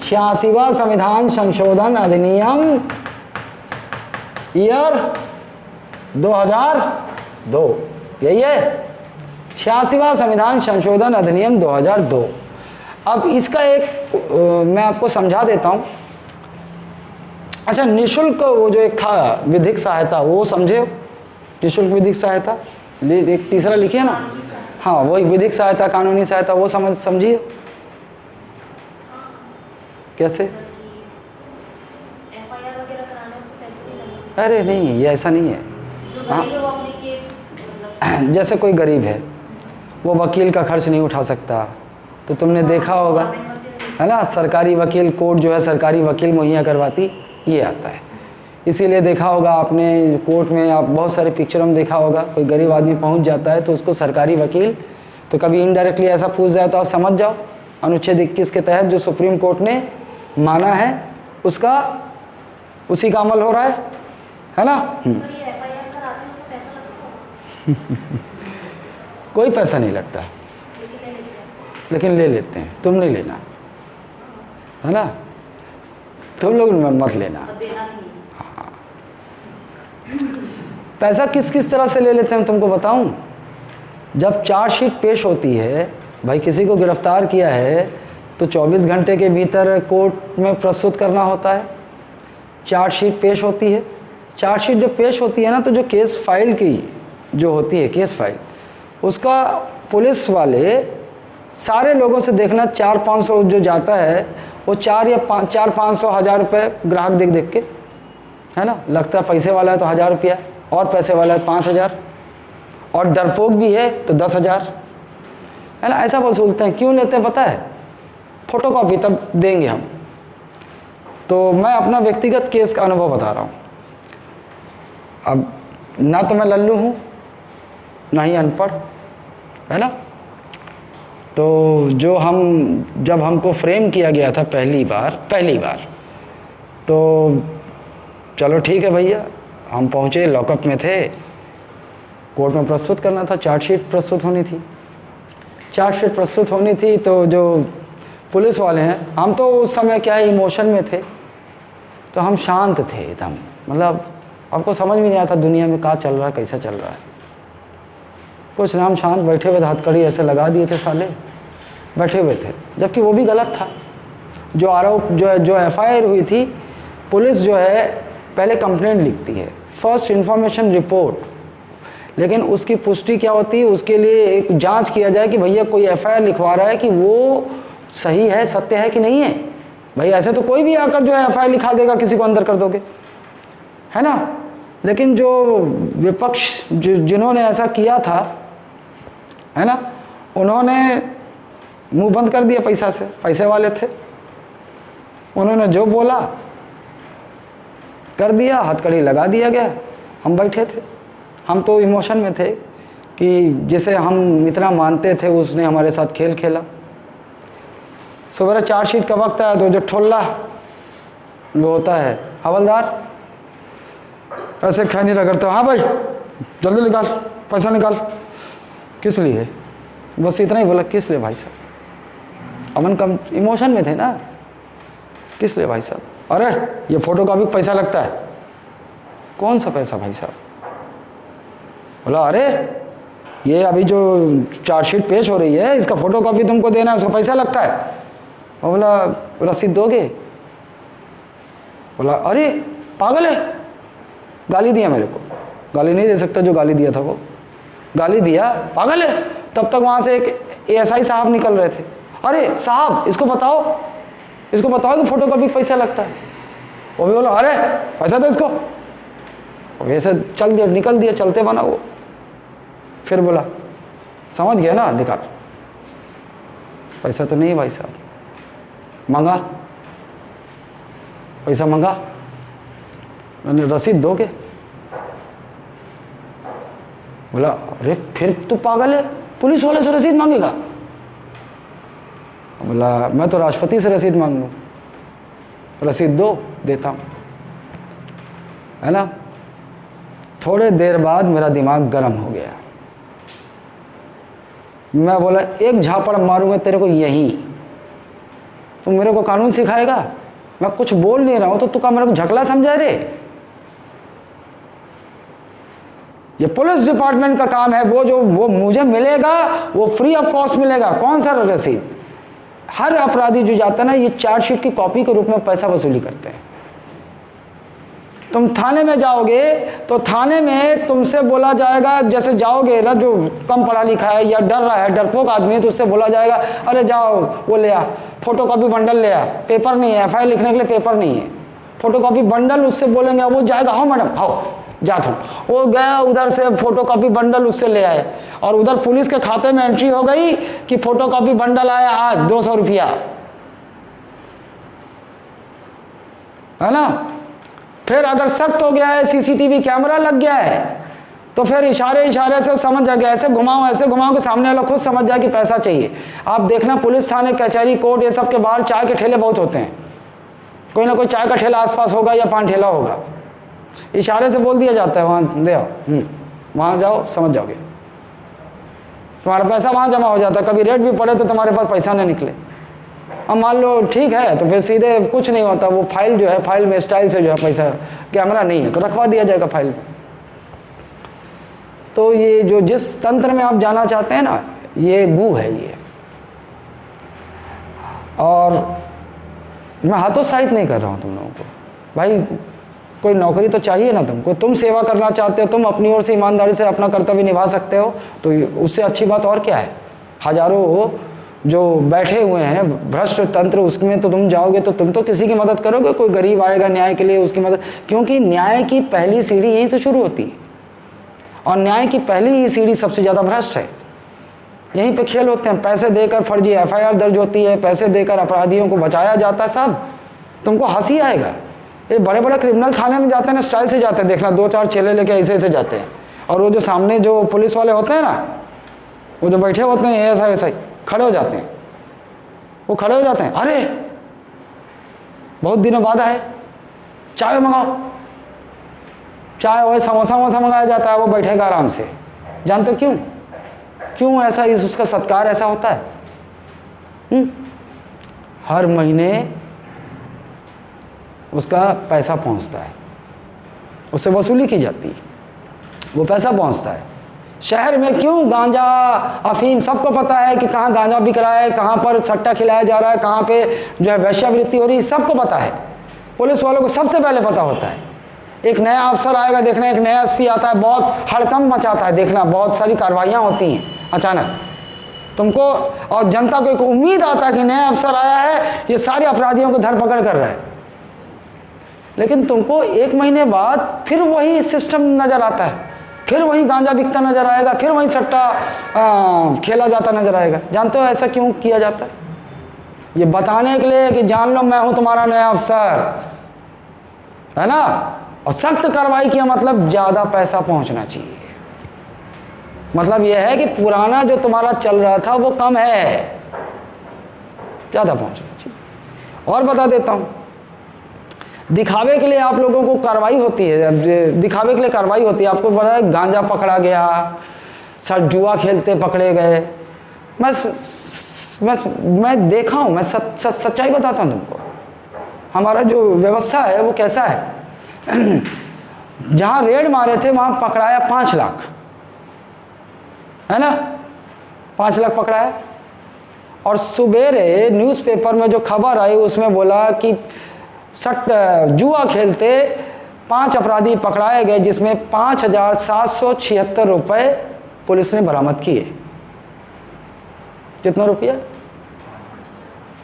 86वां संविधान संशोधन अधिनियम ईयर 2002, यही है 86वां संविधान संशोधन अधिनियम 2002। अब इसका एक मैं आपको समझा देता हूं। अच्छा, निशुल्क वो जो एक था विधिक सहायता, वो समझे? निशुल्क विधिक सहायता एक तीसरा लिखिए ना, हाँ वही विधिक सहायता, कानूनी सहायता, वो समझिए कैसे? FIR वगैरह कराने उसको पैसे नहीं लगेंगे? अरे नहीं, ये ऐसा नहीं है। हाँ, जैसे कोई गरीब है, वो वकील का खर्च नहीं उठा सकता, तो तुमने देखा होगा है ना, सरकारी वकील, कोर्ट जो है सरकारी वकील मुहैया करवाती, ये आता है। इसीलिए देखा होगा आपने कोर्ट में, आप बहुत सारे पिक्चरों में देखा होगा, कोई गरीब आदमी पहुंच जाता है तो उसको सरकारी वकील, तो कभी इनडायरेक्टली ऐसा पूछ जाए तो आप समझ जाओ अनुच्छेद 21 के तहत जो सुप्रीम कोर्ट ने माना है उसका, उसी का अमल हो रहा है ना। कोई पैसा नहीं लगता, लेकिन ले लेते हैं। तुम नहीं लेना, है ना, तुम लोग मत लेना। हाँ, पैसा किस किस तरह से ले लेते हैं तुमको बताऊं? जब चार्जशीट पेश होती है, भाई किसी को गिरफ्तार किया है तो 24 घंटे के भीतर कोर्ट में प्रस्तुत करना होता है। चार्जशीट पेश होती है, चार्जशीट जो पेश होती है ना, तो जो केस फाइल की जो होती है केस फाइल, उसका पुलिस वाले सारे लोगों से देखना, 400-500 जो जाता है वो 400-500 1000 रुपये ग्राहक देख देख के, है ना, लगता है पैसे वाला है तो 1000 रुपया, और पैसे वाला है 5000, और डरपोक भी है तो 10,000, है ना, ऐसा वसूलते हैं। क्यों लेते हैं पता है? फोटोकॉपी तब देंगे हम। तो मैं अपना व्यक्तिगत केस का अनुभव बता रहा हूँ। अब ना तो मैं लल्लू हूँ ना ही अनपढ़, है ना, तो जब हमको फ्रेम किया गया था पहली बार, तो चलो ठीक है भैया, हम पहुँचे, लॉकअप में थे, कोर्ट में प्रस्तुत करना था, चार्जशीट प्रस्तुत होनी थी। तो जो पुलिस वाले हैं, हम तो उस समय क्या है इमोशन में थे, तो हम शांत थे एकदम, मतलब आपको समझ में नहीं आता दुनिया में क्या चल रहा है, कैसा चल रहा है, कुछ नाम शांत बैठे हुए थे, हथकड़ी ऐसे लगा दिए थे, साले बैठे हुए थे, जबकि वो भी गलत था। जो आरोप जो FIR हुई थी, पुलिस जो है पहले कंप्लेंट लिखती है, फर्स्ट इन्फॉर्मेशन रिपोर्ट, लेकिन उसकी पुष्टि क्या होती है, उसके लिए एक जांच किया जाए कि भैया कोई FIR लिखवा रहा है कि वो सही है, सत्य है कि नहीं है। भाई ऐसे तो कोई भी आकर जो है FIR लिखा देगा, किसी को अंदर कर दोगे, है ना। लेकिन जो विपक्ष जिन्होंने ऐसा किया था, है ना, उन्होंने मुंह बंद कर दिया पैसा से, पैसे वाले थे, उन्होंने जो बोला कर दिया, हथकड़ी लगा दिया गया। हम बैठे थे, हम तो इमोशन में थे कि जिसे हम इतना मानते थे उसने हमारे साथ खेल खेला। सवेरे चार्जशीट का वक्त आया तो जो ठोल्ला वो होता है हवलदार, ऐसे खैनी रगड़ता, हाँ भाई जल्दी निकाल, पैसा निकाल। किस लिए? बस इतना ही बोला, किस लिए भाई साहब? अमन कम इमोशन में थे ना, किस लिए भाई साहब? अरे ये फोटो कॉपी पैसा लगता है। कौन सा पैसा भाई साहब? बोला अरे ये अभी जो चार्जशीट पेश हो रही है इसका फोटो कॉपी तुमको देना है, उसका पैसा लगता है। और बोला रसीद दोगे? बोला अरे पागल है, गाली दिया मेरे को। गाली नहीं दे सकता जो गाली दिया था वो, गाली दिया, पागल है। तब तक वहाँ से एक एएसआई साहब निकल रहे थे। अरे साहब इसको बताओ कि फोटो कॉपी पैसा लगता है। वो भी बोला अरे पैसा दो इसको। वैसे चल दिया, निकल दिया, चलते बना वो। फिर बोला समझ गया ना, निकाल। पैसा तो नहीं है भाई साहब। मांगा पैसा, मांगा, मैंने रसीद दोगे? बोला अरे फिर तू पागल है, पुलिस वाले से रसीद मांगेगा? बोला मैं तो राष्ट्रपति से रसीद मांग लूँ। रसीद दो, देता हूँ, है ना। थोड़े देर बाद मेरा दिमाग गर्म हो गया। मैं बोला एक झापड़ मारूंगा तेरे को यहीं। तू मेरे को कानून सिखाएगा? मैं कुछ बोल नहीं रहा हूं तो तू का मेरे को झकला समझा रे? ये पुलिस डिपार्टमेंट का काम है। वो मुझे मिलेगा वो फ्री ऑफ कॉस्ट मिलेगा। कौन सा रसीद? हर अपराधी जो जाता है ना, ये चार्जशीट की कॉपी के रूप में पैसा वसूली करते हैं। तुम थाने में जाओगे तो थाने में तुमसे बोला जाएगा, जैसे जाओगे ना जो कम पढ़ा लिखा है या डर रहा है, डरपोक आदमी है, तो उससे बोला जाएगा अरे जाओ वो ले आ, फोटो कॉपी बंडल ले आ। पेपर नहीं है, एफआईआर लिखने के लिए पेपर नहीं है, फोटो कॉपी बंडल। उससे बोलेंगे, वो जाएगा, हाँ मैडम आओ जाता हूँ। वो गया उधर से फोटो कॉपी बंडल उससे ले आए, और उधर पुलिस के खाते में एंट्री हो गई कि फोटो कॉपी बंडल आया आज 200 रुपया, है ना। फिर अगर सख्त हो गया है, सीसीटीवी कैमरा लग गया है, तो फिर इशारे से समझ जाएगा, ऐसे घुमाओ कि सामने वाला खुद समझ जाए कि पैसा चाहिए। आप देखना पुलिस थाने, कचहरी, कोर्ट, ये सब के बाहर चाय के ठेले बहुत होते हैं। कोई ना कोई चाय का ठेला आसपास होगा या पान ठेला होगा। इशारे से बोल दिया जाता है वहाँ दे आओ, वहाँ जाओ, समझ जाओगे, तुम्हारा पैसा वहाँ जमा हो जाता है। कभी रेट भी पड़े तो तुम्हारे पास पैसा नहीं निकले। अब मान लो ठीक है तो फिर सीधे कुछ नहीं होता, वो फाइल जो है, फाइल में स्टाइल से जो है पैसा, कैमरा नहीं है तो रखवा दिया जाएगा फाइल में। तो ये जो जिस तंत्र में आप जाना चाहते हैं ना, ये गू है ये। और मैं हतोत्साहित नहीं कर रहा हूँ तुम लोगों को, भाई कोई नौकरी तो चाहिए ना तुमको, तुम सेवा करना चाहते हो, तुम अपनी ओर से ईमानदारी से अपना कर्तव्य निभा सकते हो, तो उससे अच्छी बात और क्या है। हजारों जो बैठे हुए हैं भ्रष्ट तंत्र, उसमें तो तुम जाओगे तो तुम तो किसी की मदद करोगे। कोई गरीब आएगा न्याय के लिए, उसकी मदद, क्योंकि न्याय की पहली सीढ़ी यहीं से शुरू होती है, और न्याय की पहली ही सीढ़ी सबसे ज़्यादा भ्रष्ट है। यहीं पे खेल होते हैं, पैसे देकर फर्जी एफआईआर दर्ज होती है, पैसे देकर अपराधियों को बचाया जाता है। सब तुमको हंसी आएगा। ये बड़े बड़े क्रिमिनल थाने में जाते हैं ना, स्टाइल से जाते हैं, देखना 2-4 चेले लेके ऐसे जाते हैं, और वो जो सामने जो पुलिस वाले होते हैं ना, वो जो बैठे होते हैं ऐसा खड़े हो जाते हैं, वो खड़े हो जाते हैं, अरे बहुत दिनों बाद आए, चाय मंगाओ, चाय और समोसा वोसा मंगाया जाता है, वो बैठेगा आराम से। जानते हो क्यों ऐसा, उसका सत्कार ऐसा होता है। हर महीने उसका पैसा पहुंचता है, उससे वसूली की जाती है, वो पैसा पहुंचता है। शहर में क्यों गांजा, अफीम, सबको पता है कि कहाँ गांजा बिक रहा है, कहाँ पर सट्टा खिलाया जा रहा है, कहाँ पे जो है वैश्यावृत्ति हो रही है, सबको पता है। पुलिस वालों को सबसे पहले पता होता है। एक नया अफसर आएगा, देखना एक नया एसपी आता है, बहुत हड़कंप मचाता है, देखना बहुत सारी कार्रवाइयाँ होती हैं अचानक तुमको, और जनता को एक उम्मीद आता है कि नया अफसर आया है, ये सारे अपराधियों को धरपकड़ कर रहा है। लेकिन तुमको 1 महीने बाद फिर वही सिस्टम नज़र आता है, फिर वही गांजा बिकता नजर आएगा, फिर वही सट्टा खेला जाता नजर आएगा। जानते हो ऐसा क्यों किया जाता है? ये बताने के लिए कि जान लो मैं हूं तुम्हारा नया अफसर, है ना। और सख्त कार्रवाई किया मतलब ज़्यादा पैसा पहुंचना चाहिए। मतलब यह है कि पुराना जो तुम्हारा चल रहा था वो कम है, ज़्यादा पहुंचना चाहिए। और बता देता हूं, दिखावे के लिए आप लोगों को कार्रवाई होती है, दिखावे के लिए कार्रवाई होती है। आपको पता है गांजा पकड़ा गया, सर जुआ खेलते पकड़े गए। मैं देखा हूँ, मैं सच्चाई बताता हूँ तुमको, हमारा जो व्यवस्था है वो कैसा है। जहाँ रेड मारे थे वहाँ पकड़ाया 5 लाख, है ना, 5 लाख पकड़ाया। और सुबेरे न्यूज़पेपर में जो खबर आई उसमें बोला कि जुआ खेलते 5 अपराधी पकड़ाए गए, जिसमें 5,776 रुपये पुलिस ने बरामद किए। कितना रुपया?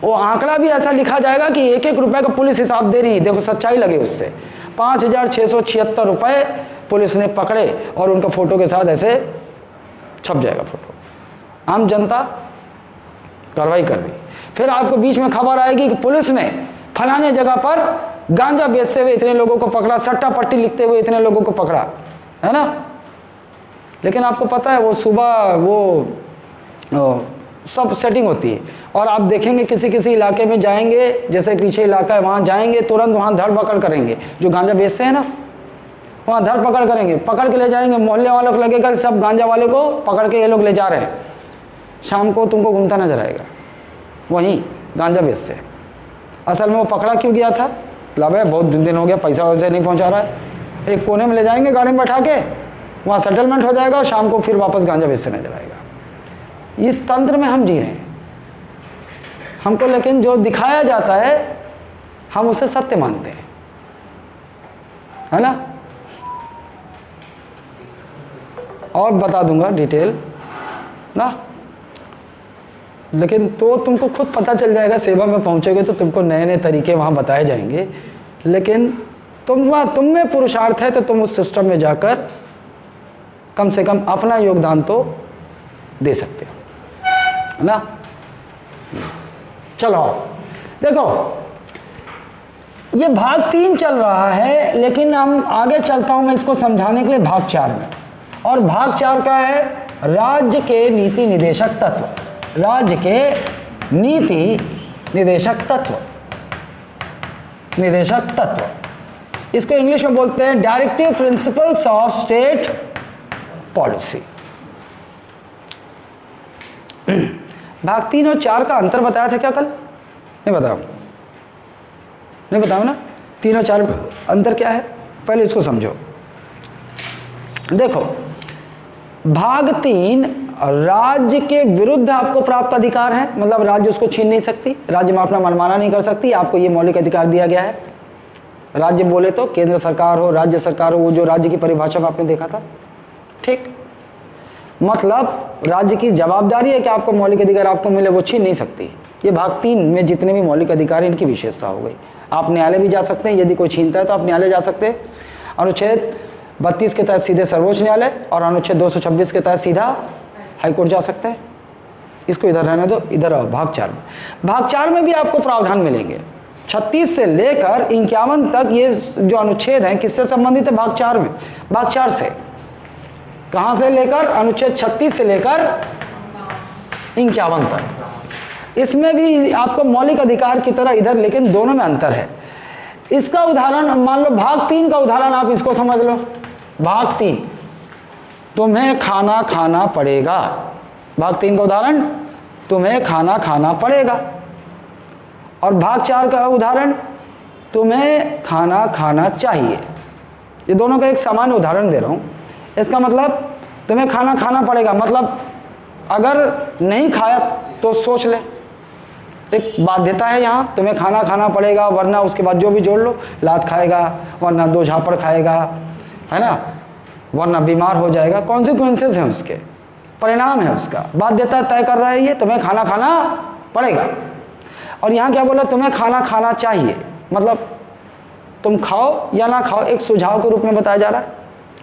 वो आंकड़ा भी ऐसा लिखा जाएगा कि 1-1 रुपये का पुलिस हिसाब दे रही है, देखो सच्चाई लगे उससे। 5,676 रुपये पुलिस ने पकड़े और उनका फोटो के साथ ऐसे छप जाएगा फोटो। आम जनता कार्रवाई कर रही। फिर आपको बीच में खबर आएगी कि पुलिस ने फलाने जगह पर गांजा बेचते हुए इतने लोगों को पकड़ा, सट्टा पट्टी लिखते हुए इतने लोगों को पकड़ा, है ना। लेकिन आपको पता है वो सुबह वो सब सेटिंग होती है। और आप देखेंगे किसी किसी इलाके में जाएंगे, जैसे पीछे इलाका है वहाँ जाएंगे, तुरंत वहाँ धर पकड़ करेंगे। जो गांजा बेचते हैं ना वहाँ धर पकड़ करेंगे, पकड़ के ले जाएंगे। मोहल्ले वालों को लगेगा कि सब गांजा वाले को पकड़ के ये लोग ले जा रहे हैं। शाम को तुमको घूमता नजर आएगा, वहीं गांजा बेचते हैं। असल में वो पकड़ा क्यों गया था? लब है बहुत दिन हो गया, पैसा वैसे नहीं पहुंचा रहा है। एक कोने में ले जाएंगे गाड़ी में बैठा के, वहाँ सेटलमेंट हो जाएगा और शाम को फिर वापस गांजा बेचते नजर आएगा। इस तंत्र में हम जी रहे हैं हमको, लेकिन जो दिखाया जाता है हम उसे सत्य मानते हैं, है ना। और बता दूंगा डिटेल ना, लेकिन तो तुमको खुद पता चल जाएगा। सेवा में पहुंचोगे तो तुमको नए नए तरीके वहाँ बताए जाएंगे। लेकिन तुम में पुरुषार्थ है तो तुम उस सिस्टम में जाकर कम से कम अपना योगदान तो दे सकते हो, है ना। चलो देखो, ये भाग 3 चल रहा है, लेकिन हम आगे चलता हूं मैं इसको समझाने के लिए भाग 4 में। और भाग 4 का है राज्य के नीति निदेशक तत्व। राज्य के नीति निदेशक तत्व, इसको इंग्लिश में बोलते हैं directive principles of state policy. भाग 3 और 4 का अंतर बताया था क्या कल? नहीं बताओ ना। 3 और 4 अंतर क्या है, पहले इसको समझो। देखो, भाग 3 राज्य के विरुद्ध आपको प्राप्त अधिकार है, मतलब राज्य उसको छीन नहीं सकती, राज्य में अपना मनमाना नहीं कर सकती, आपको ये मौलिक अधिकार दिया गया है। राज्य बोले तो केंद्र सरकार हो, राज्य सरकार हो, वो जो राज्य की परिभाषा में आपने देखा था, ठीक। मतलब राज्य की जवाबदारी है कि आपको मौलिक अधिकार आपको मिले, वो छीन नहीं सकती। ये भाग 3 में जितने भी मौलिक अधिकार इनकी विशेषता हो गई। आप न्यायालय भी जा सकते हैं, यदि कोई छीनता है तो आप न्यायालय जा सकते हैं। अनुच्छेद 32 के तहत सीधे सर्वोच्च न्यायालय और अनुच्छेद 226 के तहत सीधा हाईकोर्ट जा सकते हैं। इसको इधर रहने दो, इधर आओ भाग 4 में। भाग 4 में भी आपको प्रावधान मिलेंगे 36 से लेकर 51 तक। ये जो अनुच्छेद हैं किससे संबंधित है? भाग 4 में। भाग 4 से कहां से लेकर? अनुच्छेद 36 से लेकर 51 तक। इसमें भी आपको मौलिक अधिकार की तरह इधर, लेकिन दोनों में अंतर है। इसका उदाहरण मान लो, भाग 3 का उदाहरण आप इसको समझ लो। भाग 3, तुम्हें खाना खाना पड़ेगा। भाग 3 का उदाहरण, तुम्हें खाना खाना पड़ेगा। और भाग 4 का उदाहरण, तुम्हें खाना खाना चाहिए। ये दोनों का एक सामान्य उदाहरण दे रहा हूं। इसका मतलब तुम्हें खाना खाना पड़ेगा, मतलब अगर नहीं खाया तो सोच ले, एक बाध्यता है यहाँ, तुम्हें खाना खाना पड़ेगा, वरना उसके बाद जो भी जोड़ लो, लात खाएगा, वरना 2 झापड़ खाएगा, है ना, वरना बीमार हो जाएगा। कॉन्सिक्वेंसेस हैं उसके, परिणाम है उसका, बाध्यता तय कर रहा है ये, तुम्हें खाना खाना पड़ेगा। और यहाँ क्या बोला? तुम्हें खाना खाना चाहिए, मतलब तुम खाओ या ना खाओ, एक सुझाव के रूप में बताया जा रहा है।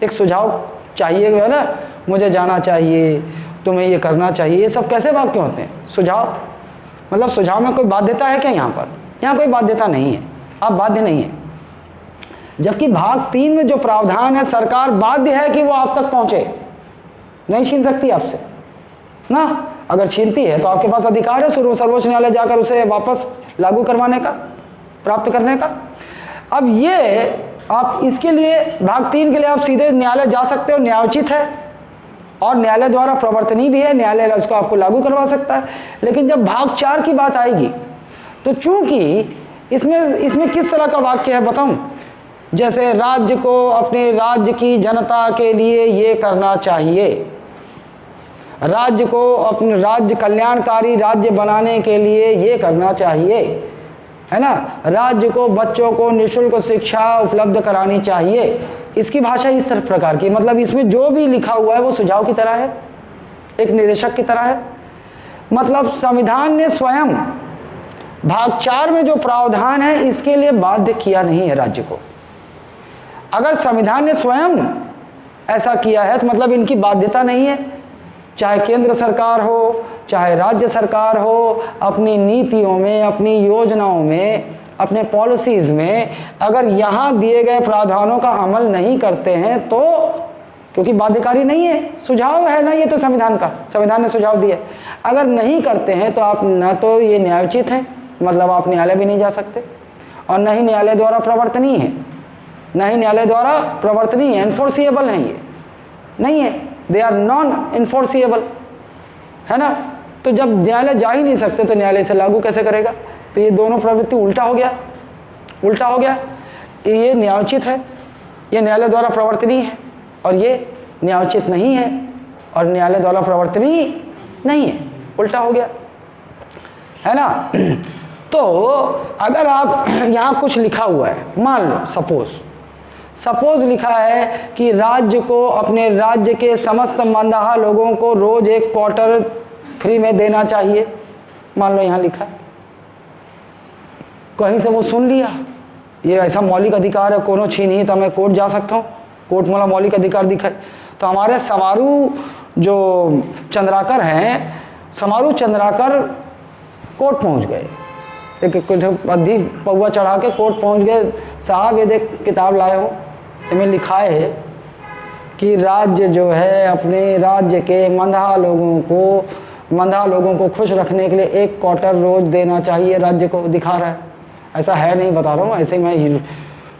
एक सुझाव चाहिए, है ना, मुझे जाना चाहिए, तुम्हें ये करना चाहिए। ये सब कैसे वाक्य होते हैं? सुझाव, मतलब सुझाव में कोई बाध्यता है क्या? यहाँ पर यहाँ कोई बाध्यता नहीं है, आप बाध्य नहीं है। जबकि भाग 3 में जो प्रावधान है, सरकार बाध्य है कि वो आप तक पहुंचे, नहीं छीन सकती आपसे ना। अगर छीनती है तो आपके पास अधिकार है सर्वोच्च न्यायालय जाकर उसे वापस लागू करवाने का, प्राप्त करने का। अब ये आप इसके लिए भाग 3 के लिए आप सीधे न्यायालय जा सकते हो, न्यायोचित है और न्यायालय द्वारा प्रवर्तनीय भी है, न्यायालय उसको आपको लागू करवा सकता है। लेकिन जब भाग 4 की बात आएगी तो चूंकि इसमें किस तरह का वाक्य है बताऊं? जैसे राज्य को अपने राज्य की जनता के लिए ये करना चाहिए, राज्य को अपने राज्य कल्याणकारी राज्य बनाने के लिए ये करना चाहिए, है ना, राज्य को बच्चों को निःशुल्क शिक्षा उपलब्ध करानी चाहिए। इसकी भाषा इस तरह प्रकार की, मतलब इसमें जो भी लिखा हुआ है वो सुझाव की तरह है, एक निर्देशक की तरह है। मतलब संविधान ने स्वयं भाग 4 में जो प्रावधान है इसके लिए बाध्य किया नहीं है राज्य को। अगर संविधान ने स्वयं ऐसा किया है तो मतलब इनकी बाध्यता नहीं है, चाहे केंद्र सरकार हो चाहे राज्य सरकार हो, अपनी नीतियों में, अपनी योजनाओं में, अपने पॉलिसीज में अगर यहाँ दिए गए प्रावधानों का अमल नहीं करते हैं तो, क्योंकि बाध्यकारी नहीं है, सुझाव है ना, ये तो संविधान का, संविधान ने सुझाव दिए, अगर नहीं करते हैं तो आप न तो ये न्यायोचित हैं, मतलब आप न्यायालय भी नहीं जा सकते, और न ही न्यायालय द्वारा प्रवर्तनीय है, न ही न्यायालय द्वारा प्रवर्तनीय है, एनफोर्सिएबल है, ये नहीं है, दे आर नॉन एनफोर्सिएबल, है ना। तो जब न्यायालय जा ही नहीं सकते तो न्यायालय से लागू कैसे करेगा? तो ये दोनों प्रवृत्ति उल्टा हो गया, उल्टा हो गया। ये न्यायोचित है, ये न्यायालय द्वारा प्रवर्तनीय है, और ये न्यायोचित नहीं है और न्यायालय द्वारा प्रवर्तनीय नहीं है, उल्टा हो गया, है ना। तो अगर आप यहाँ कुछ लिखा हुआ है, मान लो सपोज लिखा है कि राज्य को अपने राज्य के समस्त मंदहा लोगों को रोज 1 क्वार्टर फ्री में देना चाहिए, मान लो यहाँ लिखा है, कहीं से वो सुन लिया ये ऐसा मौलिक अधिकार है, कोनो छीन ही तो मैं कोर्ट जा सकता हूँ, कोर्ट मला मौलिक अधिकार दिखाए। तो हमारे समारू जो चंद्राकर हैं, समारू चंद्राकर कोर्ट पहुँच गए, एक अधी पौवा चढ़ा के कोर्ट पहुँच गए, साहब ये देख किताब लाए हो, इसमें लिखा है कि राज्य जो है अपने राज्य के मंदहा लोगों को खुश रखने के लिए 1 क्वार्टर रोज देना चाहिए, राज्य को दिखा रहा है, ऐसा है नहीं बता रहा हूँ, ऐसे मैं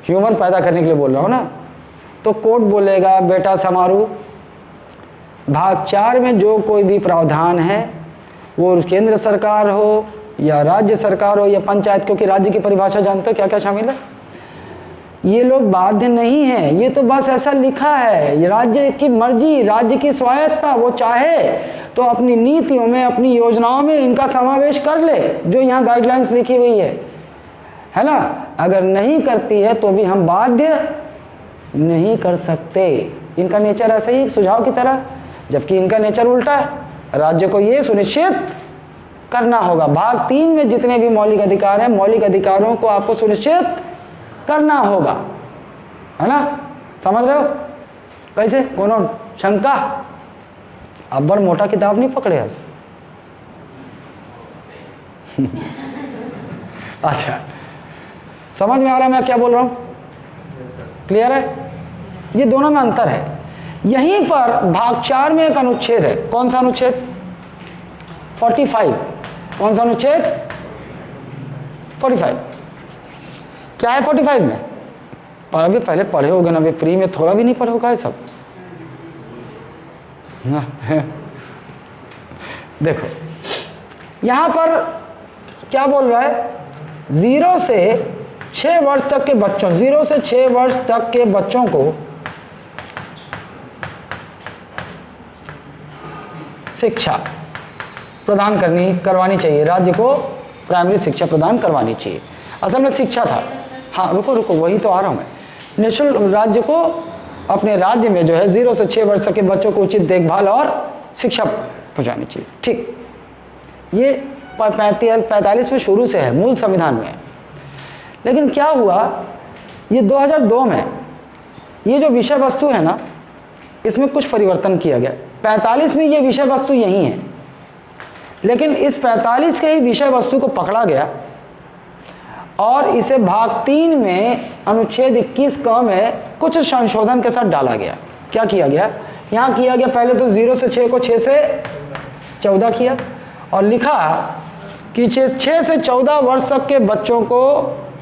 ह्यूमर पैदा करने के लिए बोल रहा हूँ ना। तो कोर्ट बोलेगा बेटा समारू, भाग 4 में जो कोई भी प्रावधान है वो केंद्र सरकार हो या राज्य सरकार हो या पंचायत, क्योंकि राज्य की परिभाषा जानते हो क्या क्या शामिल है, ये लोग बाध्य नहीं है, ये तो बस ऐसा लिखा है, ये राज्य की मर्जी, राज्य की स्वायत्ता, वो चाहे तो अपनी नीतियों में, अपनी योजनाओं में इनका समावेश कर ले, जो यहाँ गाइडलाइंस लिखी हुई है ना। अगर नहीं करती है तो भी हम बाध्य नहीं कर सकते, इनका नेचर ऐसा ही सुझाव की तरह, जबकि इनका नेचर उल्टा है, राज्य को ये सुनिश्चित करना होगा। भाग 3 में जितने भी मौलिक अधिकार हैं, मौलिक अधिकारों को आपको सुनिश्चित करना होगा, है ना, समझ रहे हो कैसे? कोनो शंका? अब बड़ मोटा किताब नहीं पकड़े हस अच्छा, समझ में आ रहा है मैं क्या बोल रहा हूँ? क्लियर है? ये दोनों में अंतर है। यहीं पर भाग 4 में एक अनुच्छेद है, कौन सा अनुच्छेद? 45। कौन सा अनुच्छेद? 45। क्या है 45 में? अभी पहले पढ़े होगे ना, अभी प्री में थोड़ा भी नहीं पढ़े होगा ये सब ना। देखो यहां पर क्या बोल रहा है, 0 से 6 वर्ष तक के बच्चों, 0 से 6 वर्ष तक के बच्चों को शिक्षा प्रदान करवानी चाहिए, राज्य को प्राइमरी शिक्षा प्रदान करवानी चाहिए। असल में शिक्षा था, हाँ रुको वही तो आ रहा हूँ मैं। नेशनल राज्य को अपने राज्य में जो है 0 से 6 वर्ष के बच्चों को उचित देखभाल और शिक्षा पहुँचानी चाहिए, ठीक। ये 45 में शुरू से है, मूल संविधान में है। लेकिन क्या हुआ, ये 2002 में ये जो विषय वस्तु है ना, इसमें कुछ परिवर्तन किया गया। 45 में ये विषय वस्तु यही है, लेकिन इस 45 के ही विषय वस्तु को पकड़ा गया और इसे भाग 3 में अनुच्छेद 21 क में कुछ संशोधन के साथ डाला गया। क्या किया गया? यहाँ किया गया पहले तो 0 से 6 को 6 से 14 किया और लिखा कि 6 से 14 वर्ष तक के बच्चों को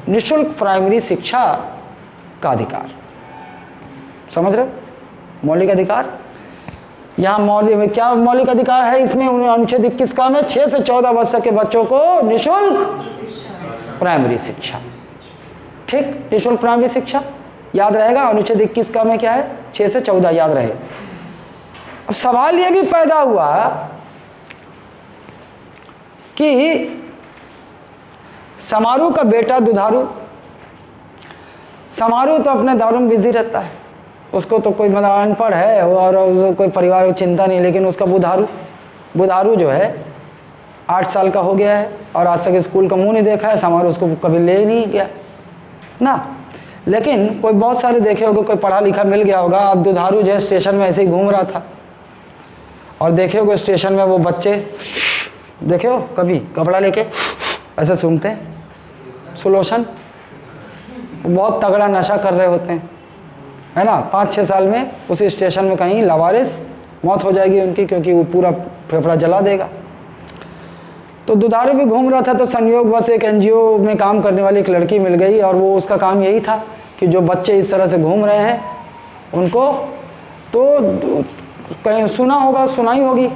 निःशुल्क प्राइमरी शिक्षा का अधिकार। समझ रहे हो? मौलिक अधिकार। यहाँ मौलिक क्या मौलिक अधिकार है इसमें? अनुच्छेद 21 का में 6 से 14 वर्ष के बच्चों को निःशुल्क प्राइमरी शिक्षा। ठीक, निःशुल्क प्राइमरी शिक्षा याद रहेगा। अनुच्छेद 21 का में क्या है, 6 से 14 याद रहे। अब सवाल ये भी पैदा हुआ कि समारू का बेटा दुधारू, समारू तो अपने दारू में बिजी रहता है, उसको तो कोई मतलब अनपढ़ है और कोई परिवार की चिंता नहीं, लेकिन उसका बुधारू जो है 8 साल का हो गया है और आज तक स्कूल का मुंह नहीं देखा है। समारू उसको कभी ले ही नहीं गया ना। लेकिन कोई बहुत सारे देखे होंगे, कोई पढ़ा लिखा मिल गया होगा। अब दुधारू जो है स्टेशन में ऐसे ही घूम रहा था और देखे होगे स्टेशन में वो बच्चे देखे हो कभी कपड़ा लेके ऐसे सूंघते हैं, सुलोशन, बहुत तगड़ा नशा कर रहे होते हैं, है ना। 5-6 साल में उसी स्टेशन में कहीं लावारिस मौत हो जाएगी उनकी, क्योंकि वो पूरा फेफड़ा जला देगा। तो दुधारू भी घूम रहा था, तो संयोगवश एक एनजीओ में काम करने वाली एक लड़की मिल गई और वो उसका काम यही था कि जो बच्चे इस तरह से घूम रहे हैं उनको तो कहीं सुनाई होगी।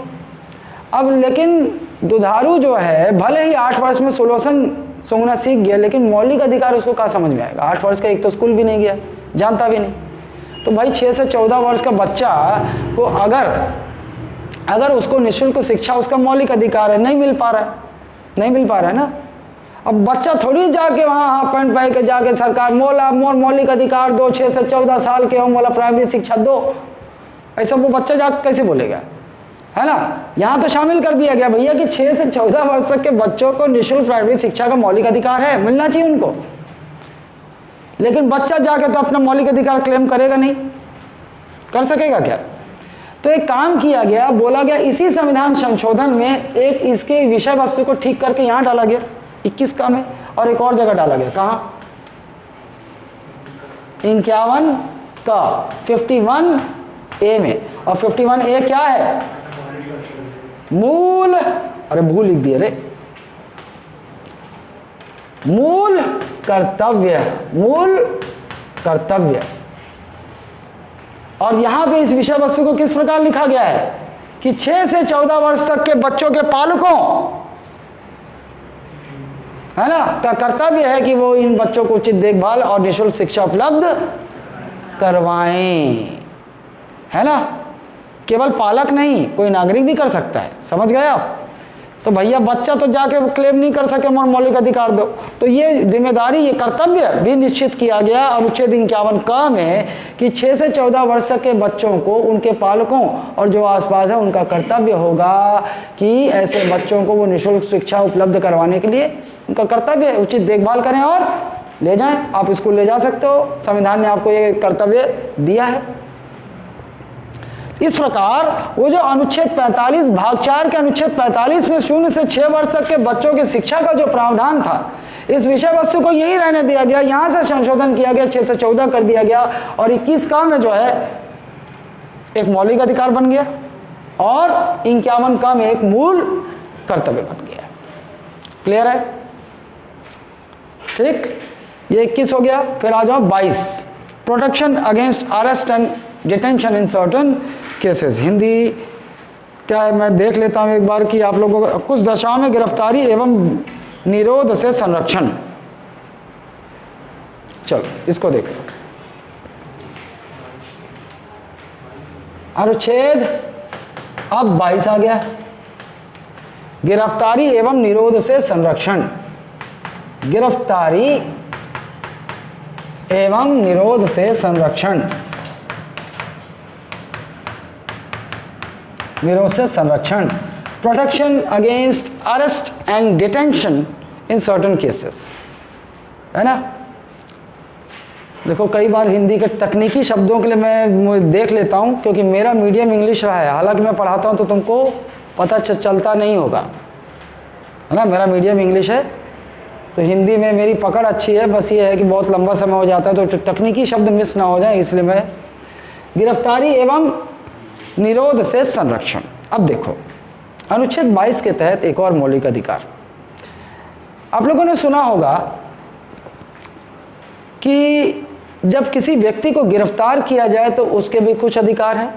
अब लेकिन दुधारू जो है भले ही 8 वर्ष में सुलोशन सूंघना सीख गया, लेकिन मौलिक अधिकार उसको कहाँ समझ में आएगा। 8 वर्ष का, एक तो स्कूल भी नहीं गया, जानता भी नहीं। तो भाई 6 से 14 वर्ष का बच्चा को अगर उसको निःशुल्क शिक्षा, उसका मौलिक अधिकार है, नहीं मिल पा रहा है ना। अब बच्चा थोड़ी जाके वहाँ हाफ पैंट पहन के जाके सरकार मोर मौलिक अधिकार दो, 6 से 14 साल के हो, मोला प्राइमरी शिक्षा दो, ऐसा वो बच्चा जाके कैसे बोलेगा, है ना। यहाँ तो शामिल कर दिया गया भैया कि 6 से 14 वर्ष के बच्चों को निःशुल्क प्राइमरी शिक्षा का मौलिक अधिकार है, मिलना चाहिए उनको। लेकिन बच्चा जाके तो अपना मौलिक अधिकार क्लेम करेगा नहीं, कर सकेगा क्या। तो एक काम किया गया, बोला गया इसी संविधान संशोधन में एक इसके विषय वस्तु को ठीक करके यहाँ डाला गया 21 का में, और एक और जगह डाला गया, कहाँ, 51 का 51A में। और 51A क्या है, मूल, अरे भूल लिख दिए रे, मूल कर्तव्य। और यहां पे इस विषय वस्तु को किस प्रकार लिखा गया है कि 6 से 14 वर्ष तक के बच्चों के पालकों, है ना, का कर्तव्य है कि वो इन बच्चों को उचित देखभाल और निःशुल्क शिक्षा उपलब्ध करवाएं, है ना। केवल पालक नहीं, कोई नागरिक भी कर सकता है, समझ गए आप। तो भैया बच्चा तो जाके क्लेम नहीं कर सके मौलिक अधिकार दो, तो ये जिम्मेदारी, ये कर्तव्य भी निश्चित किया गया अनुच्छेद 51 का में कि 6 से 14 वर्ष के बच्चों को उनके पालकों और जो आसपास है उनका कर्तव्य होगा कि ऐसे बच्चों को वो निःशुल्क शिक्षा उपलब्ध करवाने के लिए उनका कर्तव्य है, उचित देखभाल करें और ले जाएं। आप स्कूल ले जा सकते हो, संविधान ने आपको ये कर्तव्य दिया है। इस प्रकार वो जो अनुच्छेद 45 भाग 4 के अनुच्छेद 45 में 0 से 6 वर्ष तक के बच्चों की शिक्षा का जो प्रावधान था, इस विषय वस्तु को यही रहने दिया गया। यहाँ से संशोधन किया गया, 6 से 14 कर दिया गया, और 21 का में जो है एक मौलिक अधिकार बन गया और 51 का में एक मूल कर्तव्य बन गया। क्लियर है, ठीक। ये 21 हो गया। फिर आ जाओ 22, protection against arrest and detention in certain cases. Hindi क्या है, मैं देख लेता हूँ एक बार कि आप लोगों को कुछ दशाओं में गिरफ्तारी एवं निरोध से संरक्षण। चलो इसको देखो, अनुच्छेद अब 22 आ गया, गिरफ्तारी एवं निरोध से संरक्षण। गिरफ्तारी एवं निरोध से संरक्षण, निरोध से संरक्षण, protection against arrest and detention in certain cases, है ना। देखो कई बार हिंदी के तकनीकी शब्दों के लिए मैं देख लेता हूँ, क्योंकि मेरा मीडियम इंग्लिश रहा है। हालांकि मैं पढ़ाता हूँ तो तुमको पता चलता नहीं होगा, है ना, मेरा मीडियम इंग्लिश है, तो हिंदी में मेरी पकड़ अच्छी है। बस ये है कि बहुत लंबा समय हो जाता है तो तकनीकी शब्द मिस ना हो जाए, इसलिए मैं गिरफ्तारी एवं निरोध से संरक्षण। अब देखो अनुच्छेद 22 के तहत एक और मौलिक अधिकार, आप लोगों ने सुना होगा कि जब किसी व्यक्ति को गिरफ्तार किया जाए तो उसके भी कुछ अधिकार हैं।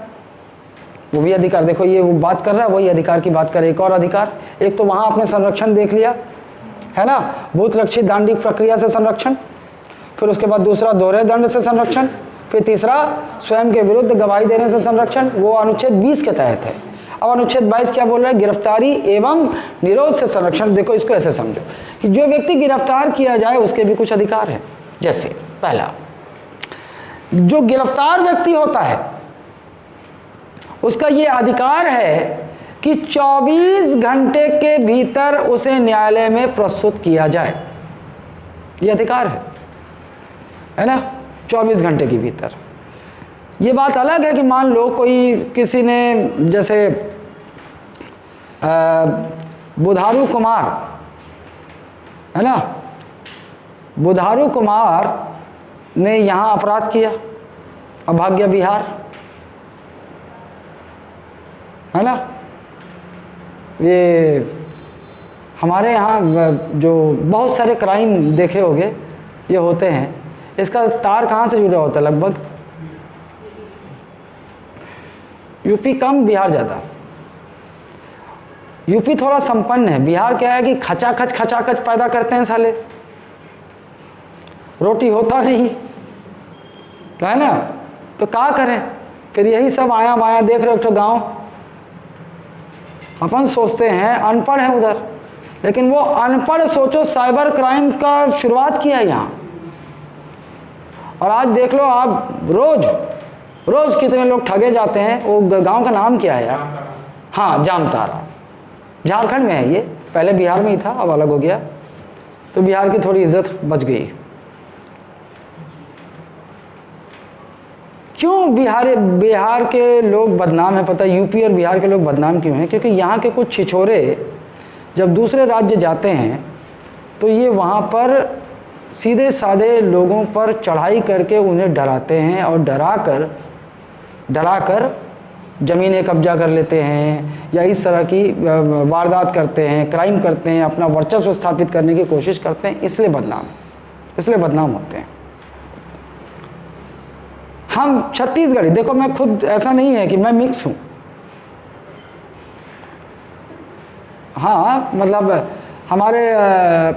वो भी अधिकार, देखो ये वो बात कर रहा है, वही अधिकार की बात कर रहा है। एक और अधिकार, एक तो वहां आपने संरक्षण देख लिया, है ना, भूत लक्षित दांडिक प्रक्रिया से संरक्षण, फिर उसके बाद दूसरा दोहरे दंड से संरक्षण, फिर तीसरा स्वयं के विरुद्ध गवाही देने से संरक्षण, वो अनुच्छेद 20 के तहत है। अब अनुच्छेद 22 क्या बोल रहा है? गिरफ्तारी एवं निरोध से संरक्षण। देखो इसको ऐसे समझो कि जो व्यक्ति गिरफ्तार किया जाए उसके भी कुछ अधिकार हैं। जैसे पहला, जो गिरफ्तार व्यक्ति होता है उसका ये अधिकार है कि 24 घंटे के भीतर उसे न्यायालय में प्रस्तुत किया जाए। ये अधिकार है ना, 24 घंटे के भीतर। ये बात अलग है कि मान लो कोई किसी ने, जैसे बुधारू कुमार है ना, बुधारू कुमार ने यहाँ अपराध किया, अभाग्य बिहार, है ना। ये हमारे यहाँ जो बहुत सारे क्राइम देखे होंगे ये होते हैं, इसका तार कहाँ से जुड़ा होता है? लगभग यूपी कम, बिहार ज़्यादा। यूपी थोड़ा संपन्न है, बिहार क्या है कि खचाखच पैदा करते हैं साले, रोटी होता नहीं, है ना। तो क्या करें फिर? यही सब आया बाया देख रहे हो, तो गाँव अपन सोचते हैं अनपढ़ है उधर, लेकिन वो अनपढ़ सोचो साइबर क्राइम का शुरुआत किया है यहाँ। और आज देख लो आप, रोज कितने लोग ठगे जाते हैं। वो गांव का नाम क्या है यार? हाँ, जामतारा, झारखंड में है ये, पहले बिहार में ही था, अब अलग हो गया, तो बिहार की थोड़ी इज्जत बच गई। क्यों बिहार के लोग बदनाम हैं? पता है यूपी और बिहार के लोग बदनाम क्यों हैं? क्योंकि यहाँ के कुछ छिछोरे जब दूसरे राज्य जाते हैं तो ये वहाँ पर सीधे साधे लोगों पर चढ़ाई करके उन्हें डराते हैं, और डरा कर ज़मीनें कब्जा कर लेते हैं, या इस तरह की वारदात करते हैं, क्राइम करते हैं, अपना वर्चस्व स्थापित करने की कोशिश करते हैं, इसलिए बदनाम होते हैं। हम छत्तीसगढ़ी, देखो मैं खुद, ऐसा नहीं है कि मैं मिक्स हूँ, हाँ, मतलब हमारे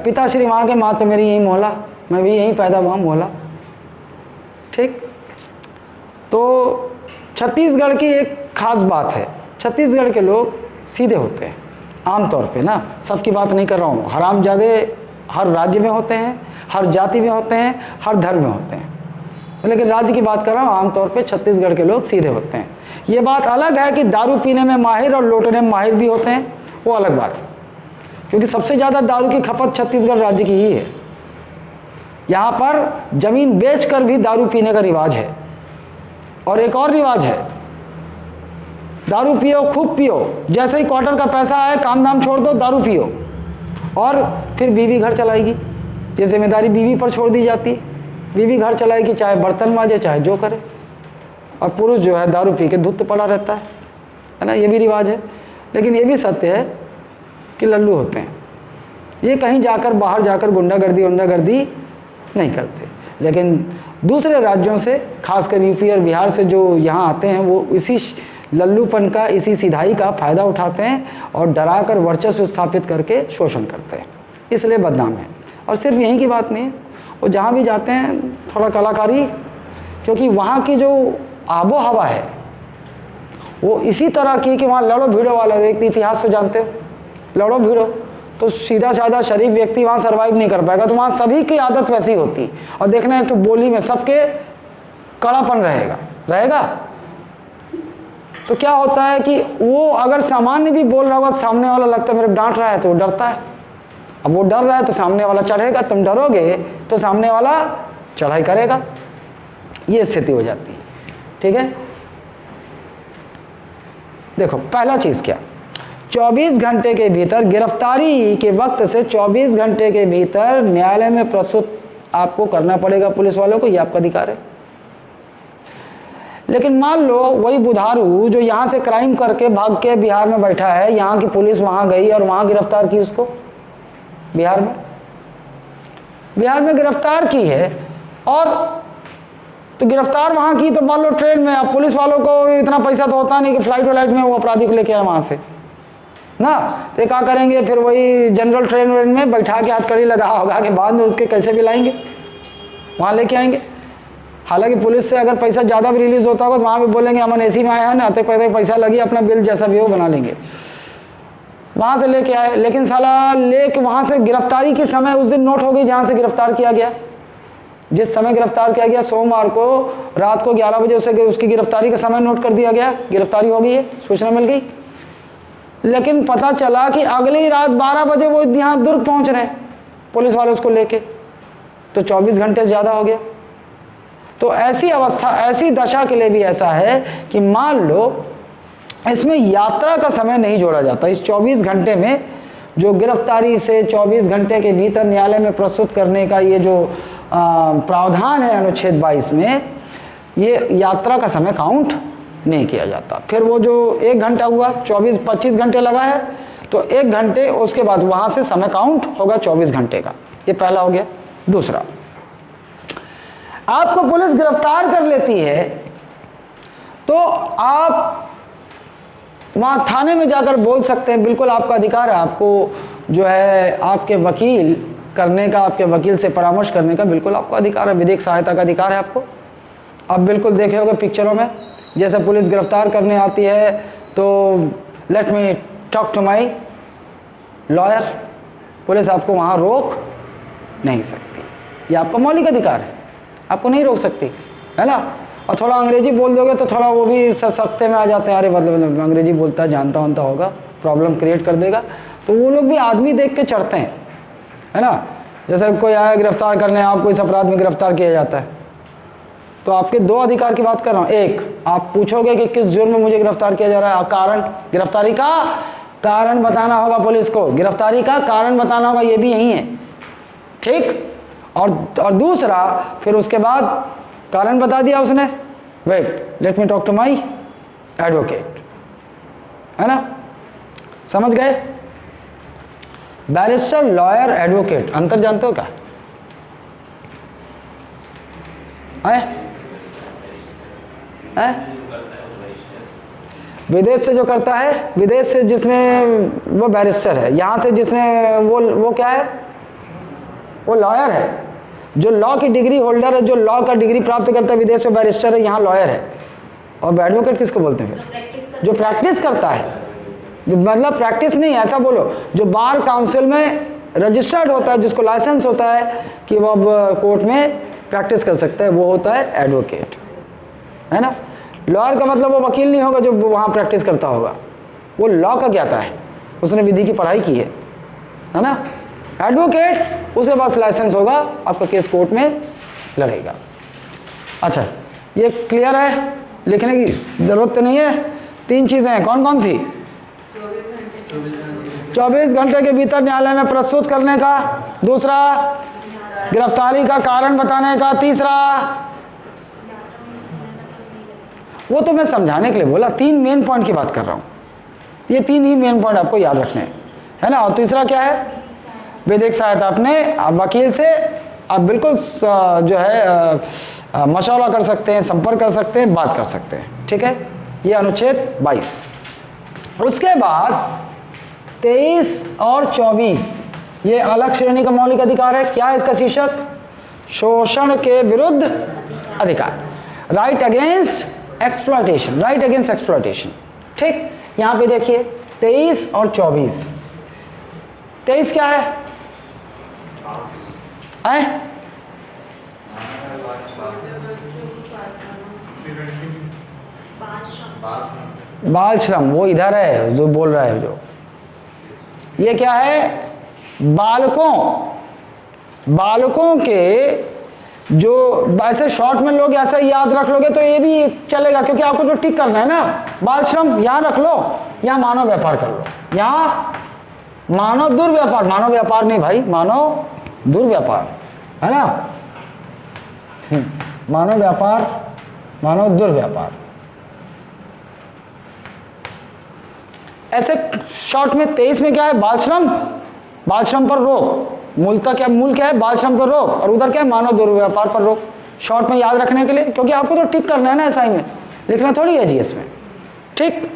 पिताश्री वहाँ के माँ तो मेरी यही मोहल्ला, मैं भी यहीं पैदा हुआ मोहल्ला, ठीक। तो छत्तीसगढ़ की एक खास बात है, छत्तीसगढ़ के लोग सीधे होते हैं आमतौर पे ना, सबकी बात नहीं कर रहा हूँ, हरामजादे हर राज्य में होते हैं, हर जाति में होते हैं, हर धर्म में होते हैं, लेकिन राज्य की बात कर रहा हूँ, आमतौर पे छत्तीसगढ़ के लोग सीधे होते हैं। ये बात अलग है कि दारू पीने में माहिर और लूटने में माहिर भी होते हैं, वो अलग बात है, क्योंकि सबसे ज़्यादा दारू की खपत छत्तीसगढ़ राज्य की ही है। यहाँ पर ज़मीन बेचकर भी दारू पीने का रिवाज है। और एक और रिवाज है, दारू पियो, खूब पियो, जैसे ही क्वार्टर का पैसा आए काम धाम छोड़ दो, दारू पियो, और फिर बीवी घर चलाएगी, ये जिम्मेदारी बीवी पर छोड़ दी जाती है, बीवी घर चलाएगी, चाहे बर्तन मांजे चाहे जो करे, और पुरुष जो है दारू पी के धुत पड़ा रहता है ना, ये भी रिवाज है। लेकिन ये भी सत्य है कि लल्लू होते हैं, ये कहीं जाकर बाहर जाकर गुंडागर्दी नहीं करते, लेकिन दूसरे राज्यों से, खासकर यूपी और बिहार से जो यहाँ आते हैं, वो इसी लल्लूपन का, इसी सीधाई का फ़ायदा उठाते हैं और डरा कर वर्चस्व स्थापित करके शोषण करते हैं, इसलिए बदनाम है। और सिर्फ यहीं की बात नहीं है, वो जहाँ भी जाते हैं थोड़ा कलाकारी, क्योंकि वहाँ की जो आबो हवा है वो इसी तरह की कि वहाँ लड़ो भिड़ो वाला, एक इतिहास तो जानते हो, लड़ो भिड़ो, तो सीधा साधा शरीफ व्यक्ति वहाँ सर्वाइव नहीं कर पाएगा। तो वहाँ सभी की आदत वैसी होती, और देखना है कि बोली में सबके कड़ापन रहेगा। तो क्या होता है कि वो अगर सामान्य भी बोल रहा होगा, सामने वाला लगता है मेरे डांट रहा है, तो वो डरता है। अब वो डर रहा है तो सामने वाला चढ़ेगा, तुम डरोगे तो सामने वाला चढ़ाई करेगा, ये स्थिति हो जाती है, ठीक है। देखो पहला चीज़ क्या, 24 घंटे के भीतर, गिरफ्तारी के वक्त से 24 घंटे के भीतर न्यायालय में प्रस्तुत आपको करना पड़ेगा पुलिस वालों को, ये आपका अधिकार है। लेकिन मान लो वही बुधारू जो यहाँ से क्राइम करके भाग के बिहार में बैठा है, यहाँ की पुलिस वहाँ गई और वहाँ गिरफ्तार की उसको, बिहार में गिरफ्तार की है, और तो गिरफ्तार वहाँ की, तो मान लो ट्रेन में, अब पुलिस वालों को इतना पैसा तो होता नहीं कि फ्लाइट में वो अपराधी को लेके आए वहाँ से, ना। तो ये क्या करेंगे, फिर वही जनरल ट्रेन व्रेन में बैठा के हथकड़ी लगा के बाद में उसके कैसे भी लाएंगे, वहाँ लेके आएंगे। हालांकि पुलिस से अगर पैसा ज़्यादा भी रिलीज़ होता होगा तो वहाँ भी बोलेंगे अमन एसी में आया है ना, तो कहते पैसा लगी, अपना बिल जैसा भी हो बना लेंगे। वहाँ से लेके आए, लेकिन साला लेके वहाँ से गिरफ्तारी के समय उस दिन नोट हो गई जहाँ से गिरफ्तार किया गया। जिस समय गिरफ्तार किया गया सोमवार को रात को 11 बजे उसे उसकी गिरफ्तारी का समय नोट कर दिया गया, गिरफ्तारी हो गई है, सूचना मिल गई। लेकिन पता चला कि अगली रात 12 बजे वो यहाँ दुर्ग पहुँच रहे हैं पुलिस वाले उसको लेके, तो 24 घंटे से ज़्यादा हो गया। तो ऐसी अवस्था, ऐसी दशा के लिए भी ऐसा है कि मान लो इसमें यात्रा का समय नहीं जोड़ा जाता। इस 24 घंटे में जो गिरफ्तारी से 24 घंटे के भीतर न्यायालय में प्रस्तुत करने का ये जो प्रावधान है अनुच्छेद 22 में, ये यात्रा का समय काउंट नहीं किया जाता। फिर वो जो 1 घंटा हुआ, 25 घंटे लगा है, तो 1 घंटे उसके बाद वहाँ से समय काउंट होगा 24 घंटे का। ये पहला हो गया। दूसरा, आपको पुलिस गिरफ्तार कर लेती है तो आप वहाँ थाने में जाकर बोल सकते हैं, बिल्कुल आपका अधिकार है। आपको जो है आपके वकील करने का, आपके वकील से परामर्श करने का बिल्कुल आपको अधिकार है, विधिक सहायता का अधिकार है आपको। आप बिल्कुल देखे होंगे पिक्चरों में, जैसे पुलिस गिरफ्तार करने आती है तो let me talk to my lawyer, police आपको वहाँ रोक नहीं सकती, ये आपका मौलिक अधिकार है, आपको नहीं रोक सकती, है ना। और थोड़ा अंग्रेजी बोल दोगे तो थोड़ा वो भी सख्ते में आ जाते हैं, अरे मतलब अंग्रेजी बोलता है, जानता होता होगा, प्रॉब्लम क्रिएट कर देगा। तो वो लोग भी आदमी देख के चढ़ते हैं, है ना। जैसे कोई आया गिरफ्तार करने, आपको इस अपराध में गिरफ्तार किया जाता है, तो आपके 2 अधिकार की बात कर रहा हूँ। एक, आप पूछोगे कि किस जुर्म में मुझे गिरफ्तार किया जा रहा है, कारण, गिरफ्तारी का कारण बताना होगा पुलिस को, गिरफ्तारी का कारण बताना होगा, ये भी यही है, ठीक। और दूसरा, फिर उसके बाद कारण बता दिया उसने, wait let me talk to my advocate, है ना, समझ गए। बैरिस्टर, लॉयर, एडवोकेट, अंतर जानते हो क्या है? विदेश से जो करता है, विदेश से जिसने, वो बैरिस्टर है। यहाँ से जिसने वो क्या है, वो लॉयर है। जो लॉ की डिग्री होल्डर है, जो लॉ का डिग्री प्राप्त करता है विदेश में, बैरिस्टर है, यहाँ लॉयर है। और एडवोकेट किसको बोलते हैं फिर? जो प्रैक्टिस करता है, जो मतलब प्रैक्टिस नहीं, ऐसा बोलो, जो बार काउंसिल में रजिस्टर्ड होता है, जिसको लाइसेंस होता है कि वो अब कोर्ट में प्रैक्टिस कर सकता है, वो होता है एडवोकेट, है ना। लॉयर का मतलब वो वकील नहीं होगा जो वहाँ प्रैक्टिस करता होगा, वो लॉ का ज्ञाता है, उसने विधि की पढ़ाई की है ना। एडवोकेट, उसे पास लाइसेंस होगा, आपका केस कोर्ट में लड़ेगा। अच्छा, ये क्लियर है, लिखने की ज़रूरत तो नहीं है। 3 चीज़ें हैं, कौन कौन सी? 24 घंटे के भीतर न्यायालय में प्रस्तुत करने का, दूसरा गिरफ्तारी का कारण बताने का, तीसरा, वो तो मैं समझाने के लिए बोला, 3 मेन पॉइंट की बात कर रहा हूँ, ये 3 ही मेन पॉइंट आपको याद रखने हैं, है ना। और तीसरा क्या है? विधिक सहायता। अपने वकील से आप बिल्कुल जो है मशवरा कर सकते हैं, संपर्क कर सकते हैं, बात कर सकते हैं, ठीक है। ये अनुच्छेद 22। उसके बाद 23 और 24 ये अलग श्रेणी का मौलिक अधिकार है। क्या है इसका शीर्षक? शोषण के विरुद्ध अधिकार, right against exploitation, right against exploitation, ठीक। यहाँ पे देखिए 23 और 24। 23 क्या है? बाल श्रम, वो इधर है जो बोल रहा है, जो ये क्या है? बालकों के जो, ऐसे शॉर्ट में लोग ऐसा याद रख लोगे तो ये भी चलेगा, क्योंकि आपको तो ठीक करना है ना। बाल श्रम यहाँ रख लो, यहाँ मानव व्यापार कर लो, यहाँ मानव दुर्व्यापार, मानव व्यापार नहीं भाई, मानव दुर्व्यापार, है ना। मानव व्यापार, मानव दुर्व्यापार, ऐसे शॉर्ट में। 23 में क्या है? बाल श्रम, बाल श्रम पर रोक, मूलतः क्या, मूल क्या है? बाल श्रम पर रोक, और उधर क्या है? मानव दुर्व्यापार पर रोक। शॉर्ट में याद रखने के लिए, क्योंकि आपको तो ठीक करना है ना, एसआई में लिखना थोड़ी है जीएस में, ठीक।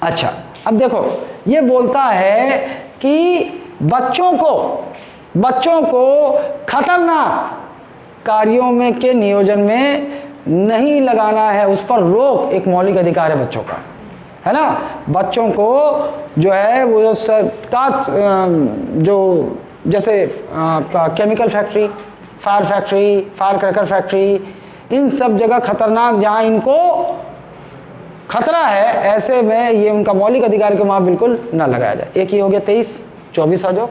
अच्छा, अब देखो ये बोलता है कि बच्चों को खतरनाक कार्यों में के नियोजन में नहीं लगाना है, उस पर रोक एक मौलिक अधिकार है बच्चों का, है ना। बच्चों को जो है वो जो जैसे आपका chemical factory, fire cracker factory, इन सब जगह खतरनाक जहाँ इनको खतरा है, ऐसे में ये उनका मौलिक अधिकार के वहाँ बिल्कुल ना लगाया जाए। एक ही हो गया 23, 24 आ जाओ।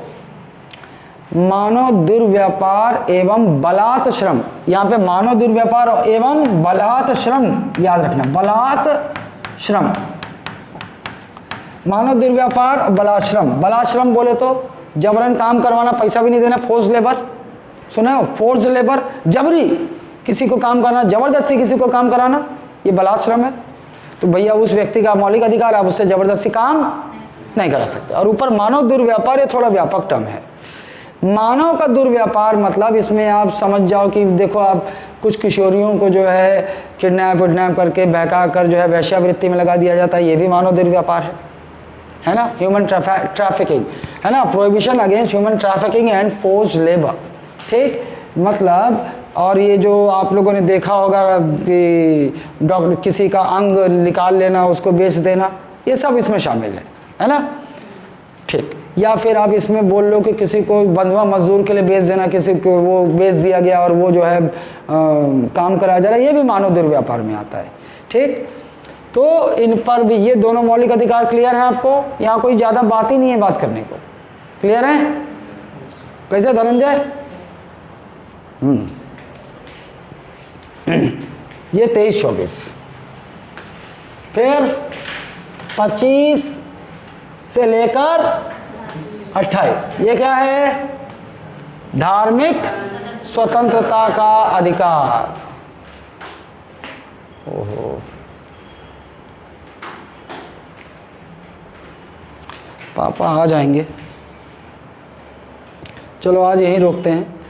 मानव दुर्व्यापार एवं बलात् श्रम, यहाँ पे मानव दुर्व्यापार एवं बलात् श्रम याद रखना, बलात् श्रम, मानव दुर्व्यापार और बलात् श्रम। बलात् श्रम बोले तो जबरन काम करवाना, पैसा भी नहीं देना, फोर्स लेबर, सुना हो, फोर्स लेबर, जबरी किसी को काम करना, जबरदस्ती किसी को काम कराना, ये बलात् श्रम है। तो भैया उस व्यक्ति का मौलिक अधिकार, आप उससे जबरदस्ती काम नहीं करा सकते। और ऊपर मानव दुर्व्यापार, ये थोड़ा व्यापक टर्म है। मानव का दुर्व्यापार मतलब इसमें आप समझ जाओ कि देखो आप कुछ किशोरियों को जो है किडनैप करके बहका कर जो है वेश्यावृत्ति में लगा दिया जाता है, ये भी मानव दुर्व्यापार है ना। ह्यूमन ट्रैफिकिंग है ना, prohibition against human trafficking and forced labour, ठीक, मतलब। और ये जो आप लोगों ने देखा होगा कि डॉक्टर किसी का अंग निकाल लेना, उसको बेच देना, ये सब इसमें शामिल है ना, ठीक। या फिर आप इसमें बोल लो कि किसी को बंधुआ मजदूर के लिए बेच देना, किसी को वो बेच दिया गया और वो जो है काम कराया जा रहा है, ये भी मानव दुर्व्यापार में आता है, ठीक। तो इन पर भी ये दोनों मौलिक अधिकार क्लियर है आपको, यहाँ कोई ज़्यादा बात ही नहीं है बात करने को, क्लियर है। कैसे धनंजय? ये 23-24, फिर 25 से लेकर 28, ये क्या है? धार्मिक स्वतंत्रता का अधिकार। ओहो, पापा आ जाएंगे, चलो आज यहीं रोकते हैं।